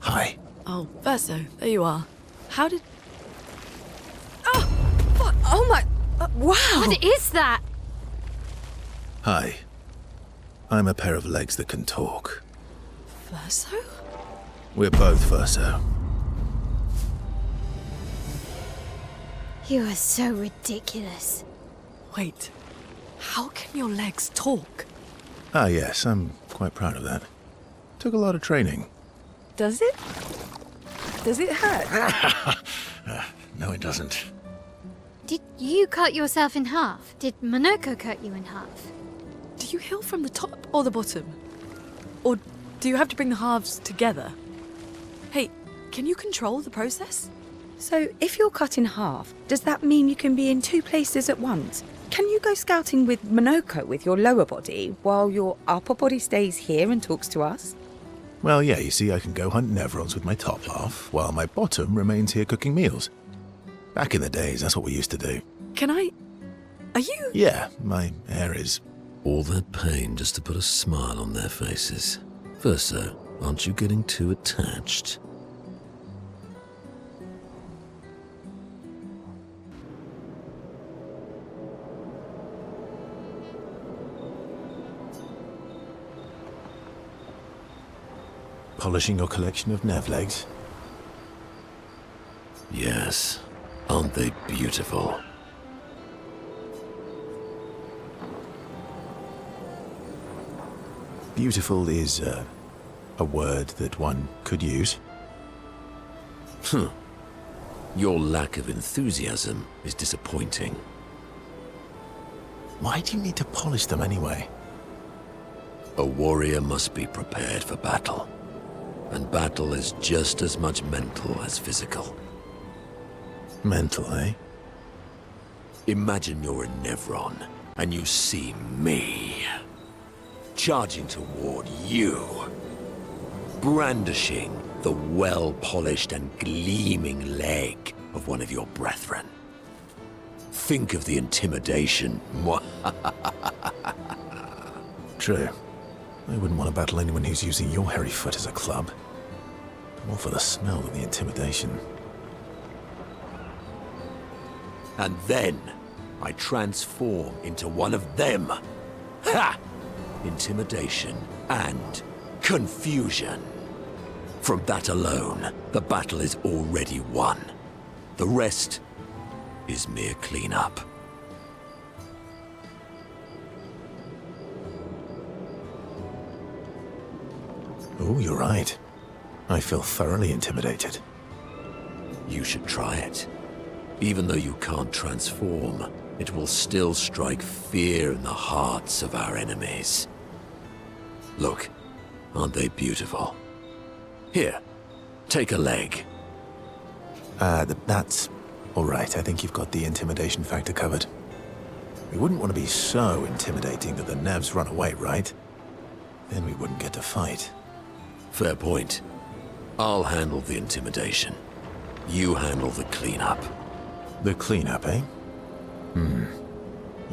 Speaker 2: Hi.
Speaker 4: Oh, Verso, there you are. How did...
Speaker 8: Oh, fuck. Oh my... wow.
Speaker 6: What is that?
Speaker 2: Hi. I'm a pair of legs that can talk.
Speaker 4: Verso?
Speaker 2: We're both Verso.
Speaker 6: You are so ridiculous.
Speaker 4: Wait, how can your legs talk?
Speaker 2: Ah, yes, I'm quite proud of that. Took a lot of training.
Speaker 8: Does it? Does it hurt?
Speaker 2: No, it doesn't.
Speaker 6: Did you cut yourself in half? Did Monoco cut you in half?
Speaker 4: Do you heal from the top or the bottom? Or do you have to bring the halves together? Hey, can you control the process?
Speaker 8: So, if you're cut in half, does that mean you can be in two places at once? Can you go scouting with Monoco with your lower body, while your upper body stays here and talks to us?
Speaker 2: Well, yeah, you see, I can go hunt Nevrons with my top half, while my bottom remains here cooking meals. Back in the days, that's what we used to do.
Speaker 4: Can I... Are you...
Speaker 2: Yeah, my hair is...
Speaker 9: All that pain just to put a smile on their faces. Verso, aren't you getting too attached?
Speaker 2: Polishing your collection of Nev legs?
Speaker 9: Yes. Aren't they beautiful?
Speaker 2: Beautiful is a word that one could use.
Speaker 9: Your lack of enthusiasm is disappointing.
Speaker 2: Why do you need to polish them anyway?
Speaker 9: A warrior must be prepared for battle. And battle is just as much mental as physical.
Speaker 2: Mental, eh?
Speaker 9: Imagine you're a Nevron, and you see me charging toward you, brandishing the well-polished and gleaming leg of one of your brethren. Think of the intimidation.
Speaker 2: True. I wouldn't want to battle anyone who's using your hairy foot as a club. More for the smell than the intimidation.
Speaker 9: And then I transform into one of them. Ha! Intimidation and confusion. From that alone, the battle is already won. The rest is mere cleanup.
Speaker 2: Oh, you're right. I feel thoroughly intimidated.
Speaker 9: You should try it. Even though you can't transform, it will still strike fear in the hearts of our enemies. Look, aren't they beautiful? Here, take a leg.
Speaker 2: That's all right. I think you've got the intimidation factor covered. We wouldn't want to be so intimidating that the Nevs run away, right? Then we wouldn't get to fight.
Speaker 9: Fair point. I'll handle the intimidation. You handle the cleanup.
Speaker 2: The cleanup, eh?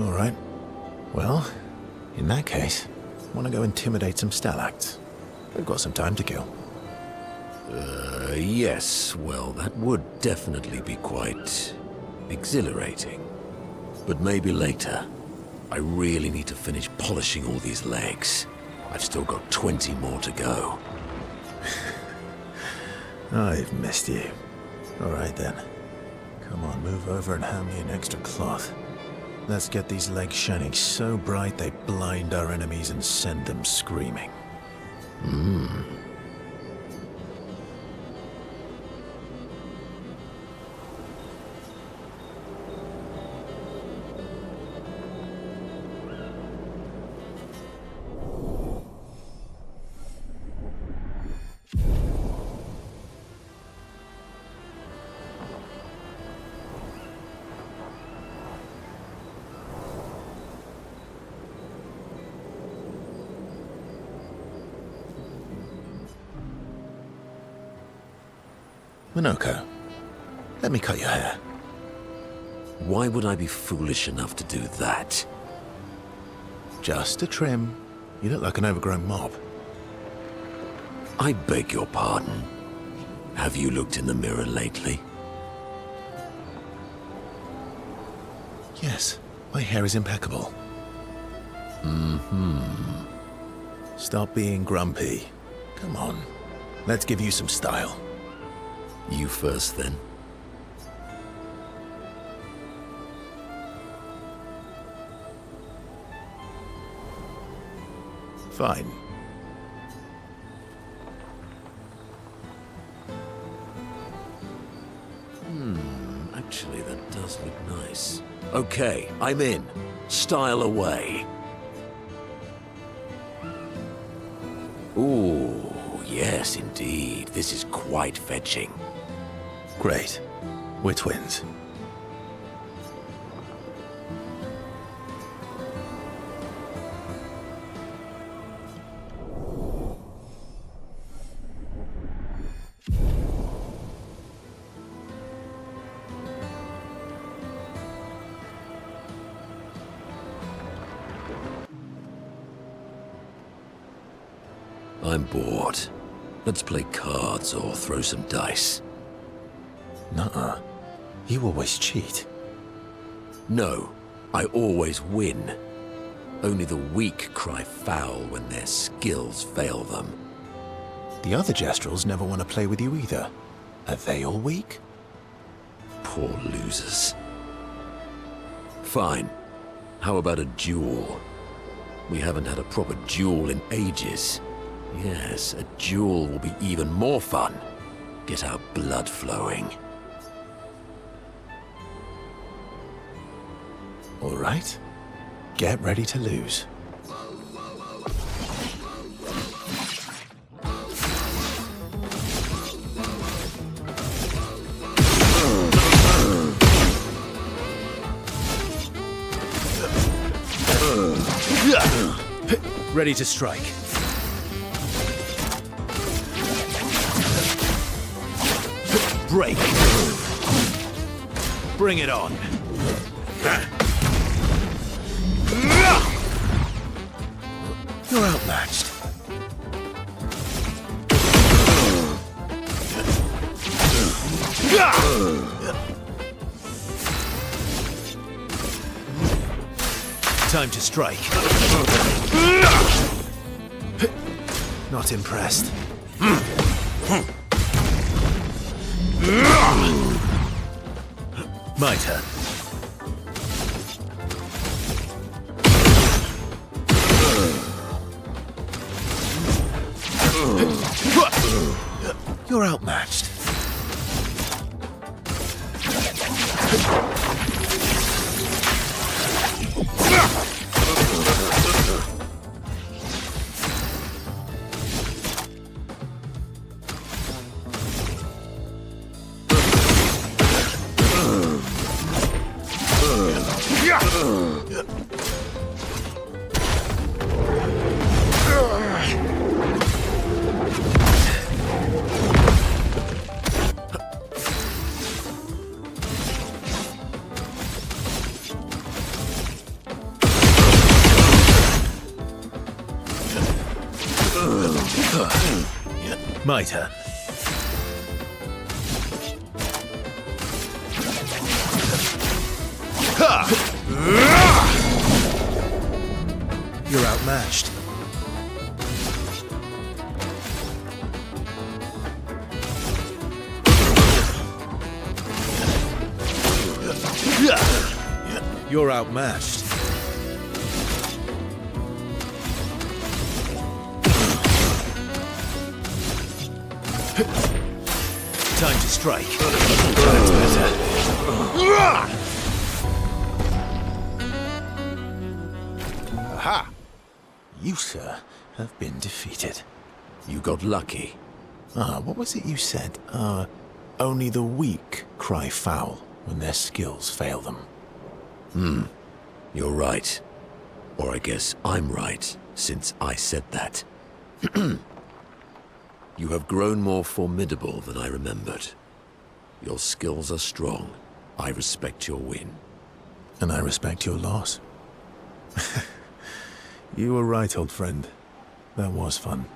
Speaker 2: All right. Well, in that case, want to go intimidate some stalacts. We've got some time to kill.
Speaker 9: Yes. Well, that would definitely be quite exhilarating. But maybe later. I really need to finish polishing all these legs. I've still got 20 more to go.
Speaker 2: I've missed you. All right then. Come on, move over and hand me an extra cloth. Let's get these legs shining so bright they blind our enemies and send them screaming. Monoco, let me cut your hair.
Speaker 9: Why would I be foolish enough to do that?
Speaker 2: Just a trim. You look like an overgrown mob.
Speaker 9: I beg your pardon. Have you looked in the mirror lately?
Speaker 2: Yes, my hair is impeccable. Stop being grumpy. Come on, let's give you some style.
Speaker 9: You first, then.
Speaker 2: Fine.
Speaker 9: Actually, that does look nice. Okay, I'm in. Style away. Ooh, yes, indeed. This is quite fetching.
Speaker 2: Great. We're twins.
Speaker 9: I'm bored. Let's play cards or throw some dice.
Speaker 2: Nuh-uh. You always cheat.
Speaker 9: No, I always win. Only the weak cry foul when their skills fail them.
Speaker 2: The other Jestrels never want to play with you either. Are they all weak?
Speaker 9: Poor losers. Fine. How about a duel? We haven't had a proper duel in ages. Yes, a duel will be even more fun. Get our blood flowing.
Speaker 2: All right. Get ready to lose. Ready to strike. Break. Bring it on. You're outmatched. Time to strike. Not impressed. My turn. You're outmatched. My turn. You're outmatched. You're outmatched. Time to strike. That's better. Aha! You, sir, have been defeated.
Speaker 9: You got lucky.
Speaker 2: What was it you said? Only the weak cry foul when their skills fail them.
Speaker 9: You're right. Or I guess I'm right, since I said that. You have grown more formidable than I remembered. Your skills are strong. I respect your win.
Speaker 2: And I respect your loss. You were right, old friend. That was fun.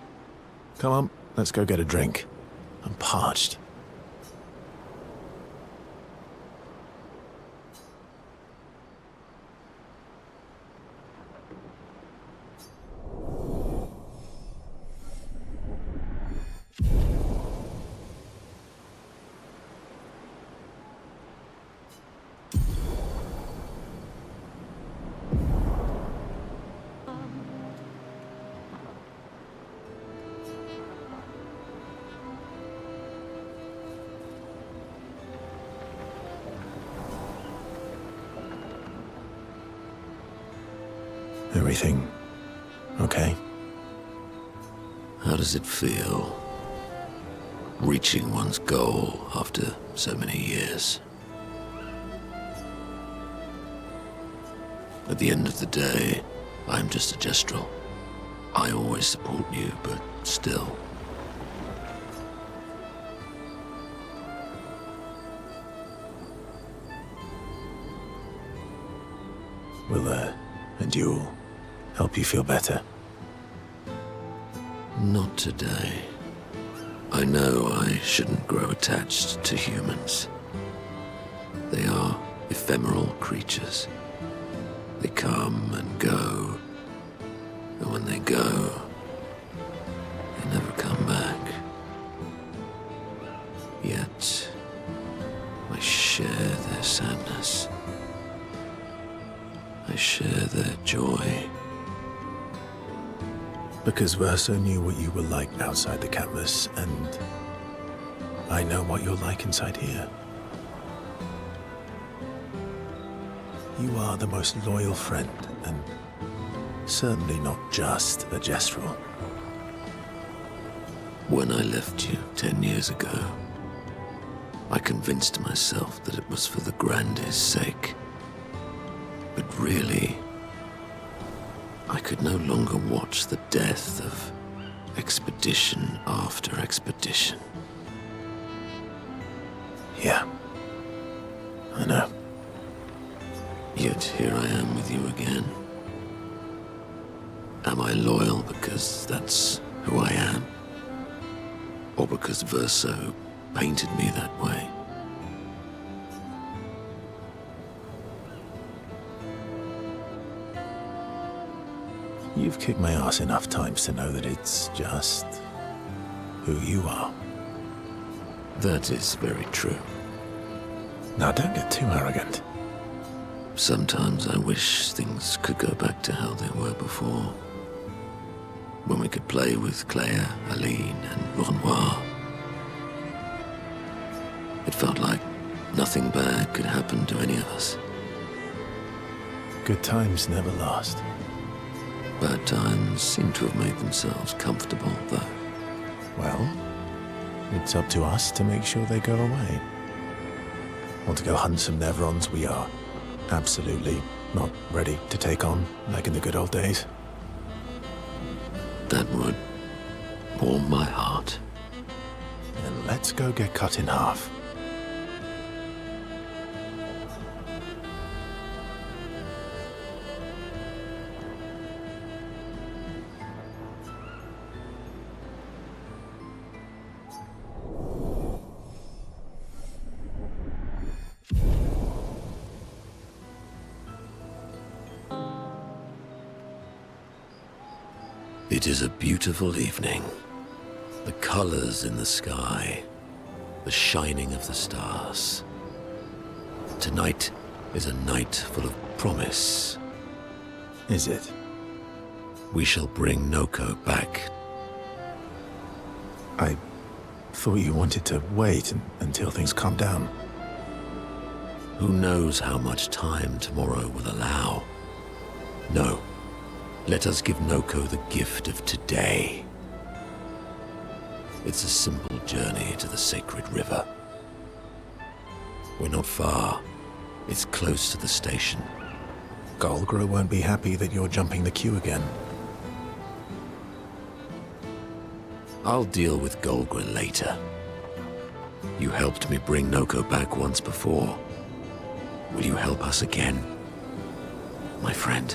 Speaker 2: Come on, let's go get a drink. I'm parched. Everything okay?
Speaker 9: How does it feel? Reaching one's goal after so many years. At the end of the day, I'm just a gestural. I always support you, but still.
Speaker 2: Will a duel help you feel better?
Speaker 9: Not today. I know I shouldn't grow attached to humans. They are ephemeral creatures. They come and go, and when they go, they never come back. Yet, I share their sadness. I share their joy.
Speaker 2: Because Verso knew what you were like outside the canvas, and I know what you're like inside here. You are the most loyal friend, and certainly not just a gestural.
Speaker 9: When I left you 10 years ago, I convinced myself that it was for the grandest sake. But really, I could no longer watch the death of expedition after expedition.
Speaker 2: Yeah, I know.
Speaker 9: Yet here I am with you again. Am I loyal because that's who I am? Or because Verso painted me that way?
Speaker 2: You've kicked my ass enough times to know that it's just who you are.
Speaker 9: That is very true.
Speaker 2: Now don't get too arrogant.
Speaker 9: Sometimes I wish things could go back to how they were before. When we could play with Claire, Aline, and Renoir. It felt like nothing bad could happen to any of us.
Speaker 2: Good times never last.
Speaker 9: Bad times seem to have made themselves comfortable, though.
Speaker 2: Well, it's up to us to make sure they go away. Want to go hunt some Nevrons? We are absolutely not ready to take on like in the good old days.
Speaker 9: That would warm my heart.
Speaker 2: Then let's go get cut in half.
Speaker 9: It is a beautiful evening. The colors in the sky, the shining of the stars. Tonight is a night full of promise.
Speaker 2: Is it?
Speaker 9: We shall bring Noko back.
Speaker 2: I thought you wanted to wait until things calm down.
Speaker 9: Who knows how much time tomorrow will allow? No. Let us give Noko the gift of today. It's a simple journey to the sacred river. We're not far. It's close to the station.
Speaker 2: Golgra won't be happy that you're jumping the queue again.
Speaker 9: I'll deal with Golgra later. You helped me bring Noko back once before. Will you help us again, my friend?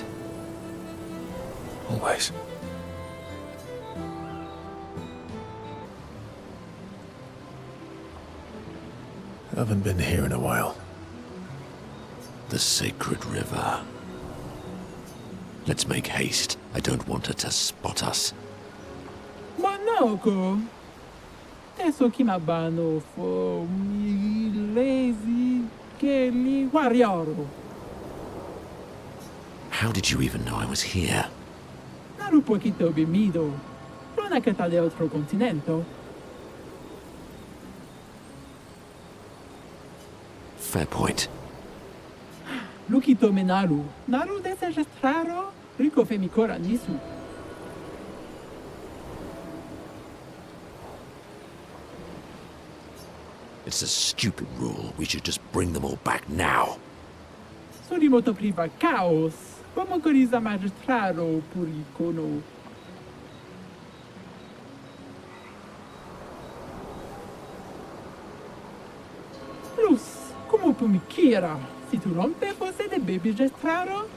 Speaker 2: Always. Haven't been here in a while.
Speaker 9: The sacred river. Let's make haste. I don't want her to spot us.
Speaker 10: Monoco! Adesso chi mi abbano fo mi lazy Kelly warrior.
Speaker 9: How did you even know I was here?
Speaker 10: Naru poquito bimido. Non è che sta de altro continente.
Speaker 9: Fair point.
Speaker 10: Lukito me Naru. Naru deseja straro? Rico fe mi cora nisu.
Speaker 9: It's a stupid rule. We should just bring them all back now.
Speaker 10: Sorimoto priva caos. Como coriza magistraro puricono. Plus, como pumiquira? Se tu rompe você de baby gestraro?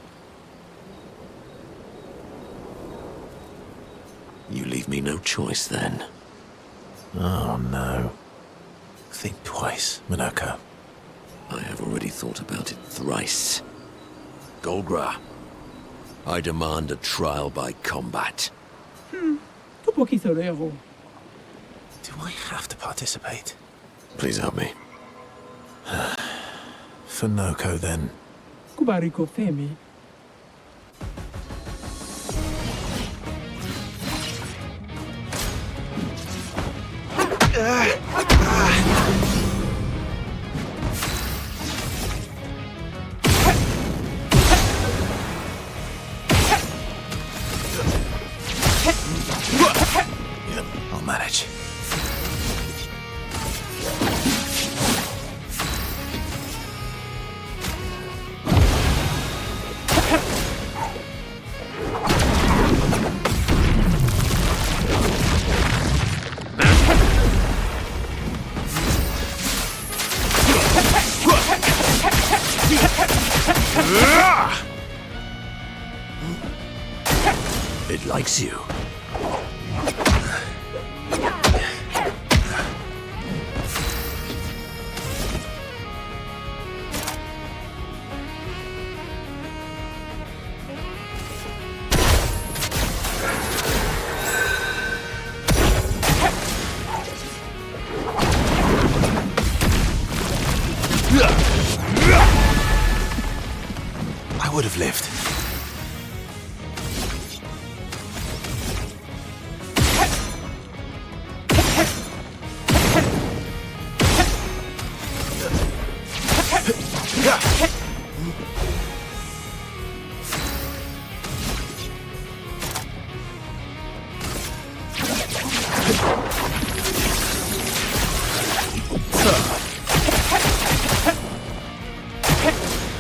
Speaker 9: You leave me no choice then.
Speaker 2: Oh no. Think twice, Monoco.
Speaker 9: I have already thought about it thrice. Golgra, I demand a trial by combat.
Speaker 10: Tu pochi sorero.
Speaker 2: Do I have to participate?
Speaker 9: Please help me.
Speaker 2: For Noko, then.
Speaker 10: Kubarico femi.
Speaker 2: I'll manage.
Speaker 9: It likes you.
Speaker 2: I would have lived.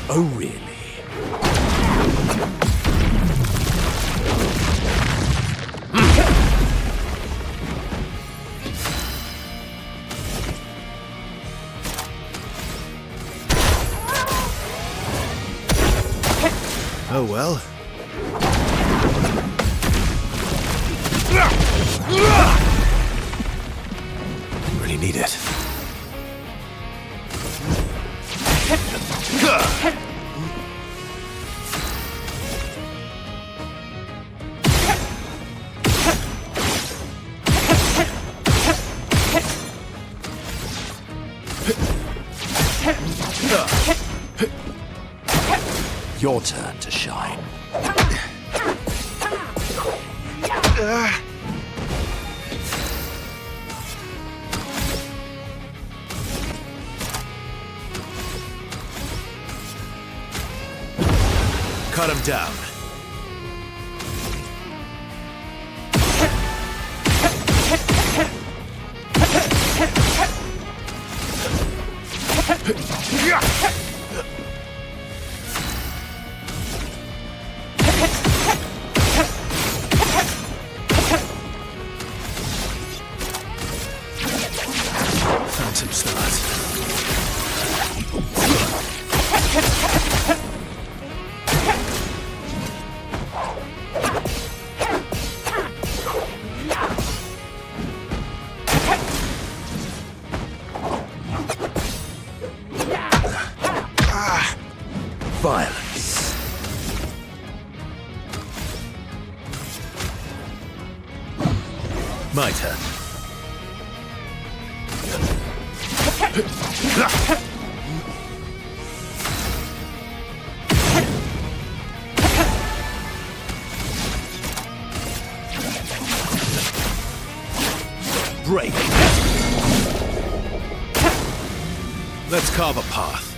Speaker 9: Oh, really?
Speaker 2: Oh well. Didn't really need it.
Speaker 9: your turn to shine.
Speaker 2: Cut him down. Phantom stars.
Speaker 9: Violence.
Speaker 2: My turn. Break. Let's carve a path.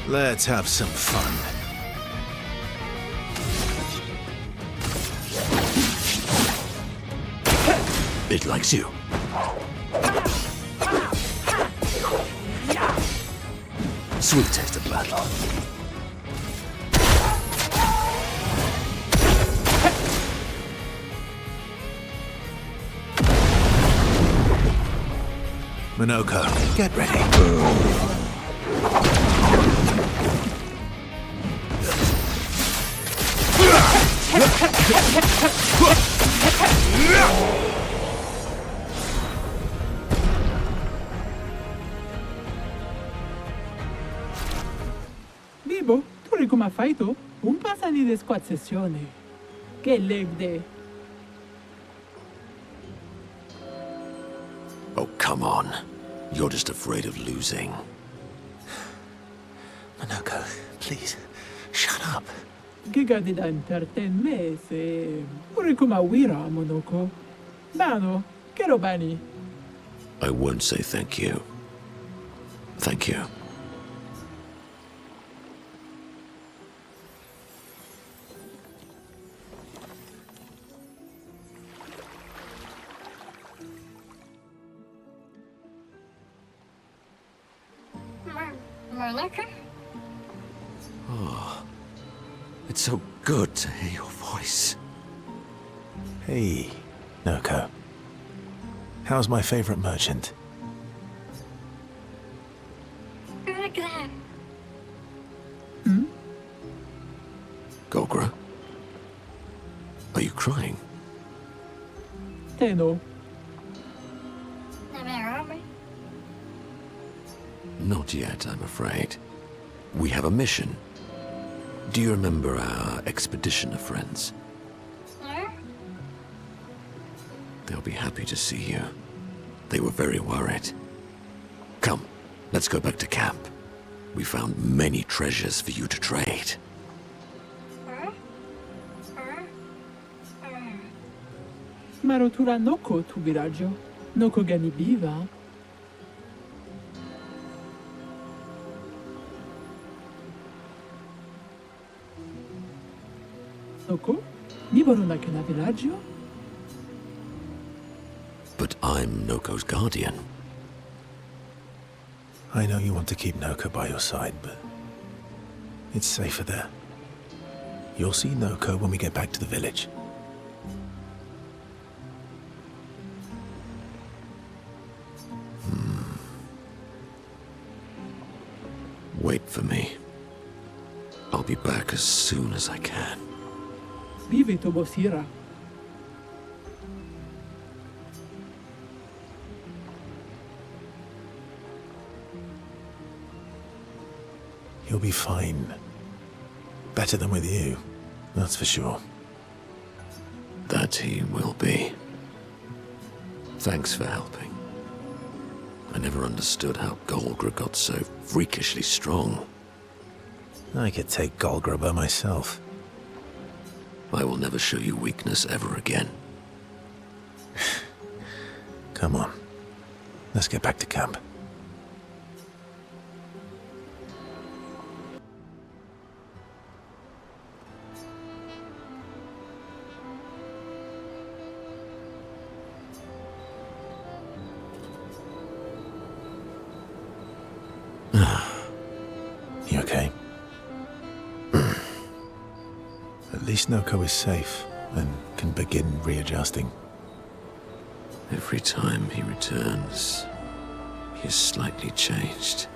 Speaker 2: Let's have some fun.
Speaker 9: It likes you. Sweet taste of battle.
Speaker 2: Monoco, get ready.
Speaker 10: Bibo, tu ri come fai tu? Un passani di squad sessione. Che leg day.
Speaker 9: Oh, come on. You're just afraid of losing.
Speaker 2: Monoco, please, shut up.
Speaker 10: Giga di da entertain me se... Uri come wira, Monoco. Bano, che robani.
Speaker 9: I won't say thank you. Thank you.
Speaker 6: Monoco?
Speaker 9: Oh, it's so good to hear your voice.
Speaker 2: Hey, Noco. How's my favorite merchant?
Speaker 6: Clair.
Speaker 9: Gogra? Are you crying?
Speaker 10: Te no.
Speaker 9: Not yet, I'm afraid. We have a mission. Do you remember our expeditioner friends? They'll be happy to see you. They were very worried. Come, let's go back to camp. We found many treasures for you to trade.
Speaker 10: Marotura noko tu viraggio. Noko gani biva. Noko? Niborona che na villaggio?
Speaker 9: But I'm Noko's guardian.
Speaker 2: I know you want to keep Noco by your side, but it's safer there. You'll see Noco when we get back to the village.
Speaker 9: Wait for me. I'll be back as soon as I can.
Speaker 10: Vive tu bosira.
Speaker 2: He'll be fine. Better than with you, that's for sure.
Speaker 9: That he will be. Thanks for helping. I never understood how Golgra got so freakishly strong.
Speaker 2: I could take Golgra by myself.
Speaker 9: I will never show you weakness ever again.
Speaker 2: Come on. Let's get back to camp. You okay? At least Noko is safe and can begin readjusting.
Speaker 9: Every time he returns, he is slightly changed.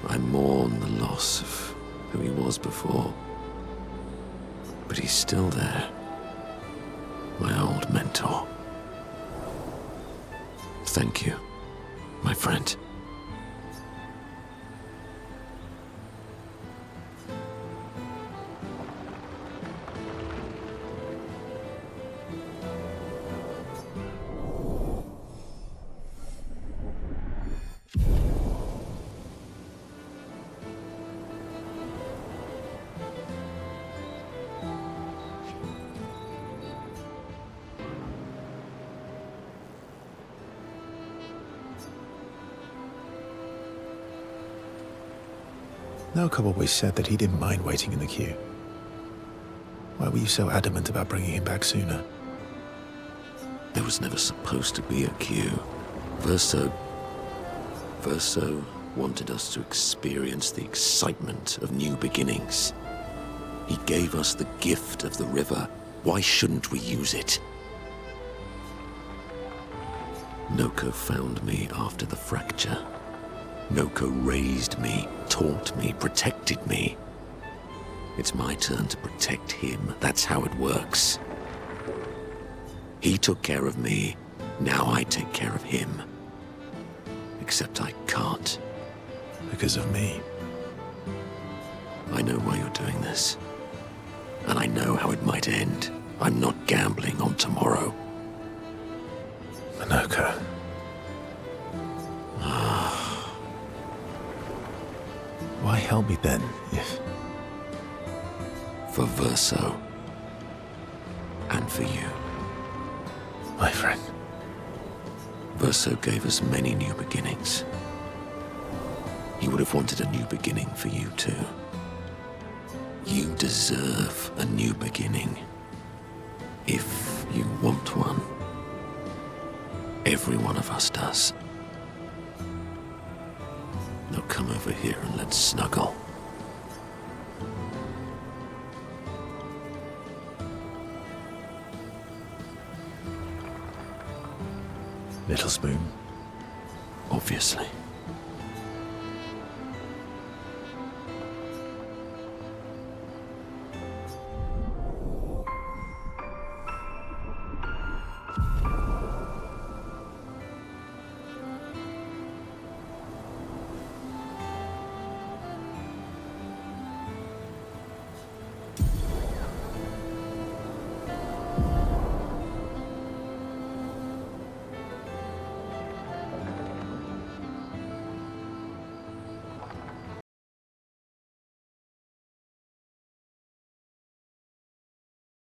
Speaker 9: I mourn the loss of who he was before. But he's still there. My old mentor. Thank you, my friend.
Speaker 2: Noko always said that he didn't mind waiting in the queue. Why were you so adamant about bringing him back sooner?
Speaker 9: There was never supposed to be a queue. Verso wanted us to experience the excitement of new beginnings. He gave us the gift of the river. Why shouldn't we use it? Noko found me after the fracture. Noko raised me, taught me, protected me. It's my turn to protect him. That's how it works. He took care of me. Now I take care of him. Except I can't.
Speaker 2: Because of me.
Speaker 9: I know why you're doing this. And I know how it might end. I'm not gambling on tomorrow.
Speaker 2: Monoco. Why help me then, if...
Speaker 9: For Verso. And for you.
Speaker 2: My friend.
Speaker 9: Verso gave us many new beginnings. He would have wanted a new beginning for you too. You deserve a new beginning. If you want one. Every one of us does. Now come over here and let's snuggle.
Speaker 2: Little spoon.
Speaker 9: Obviously.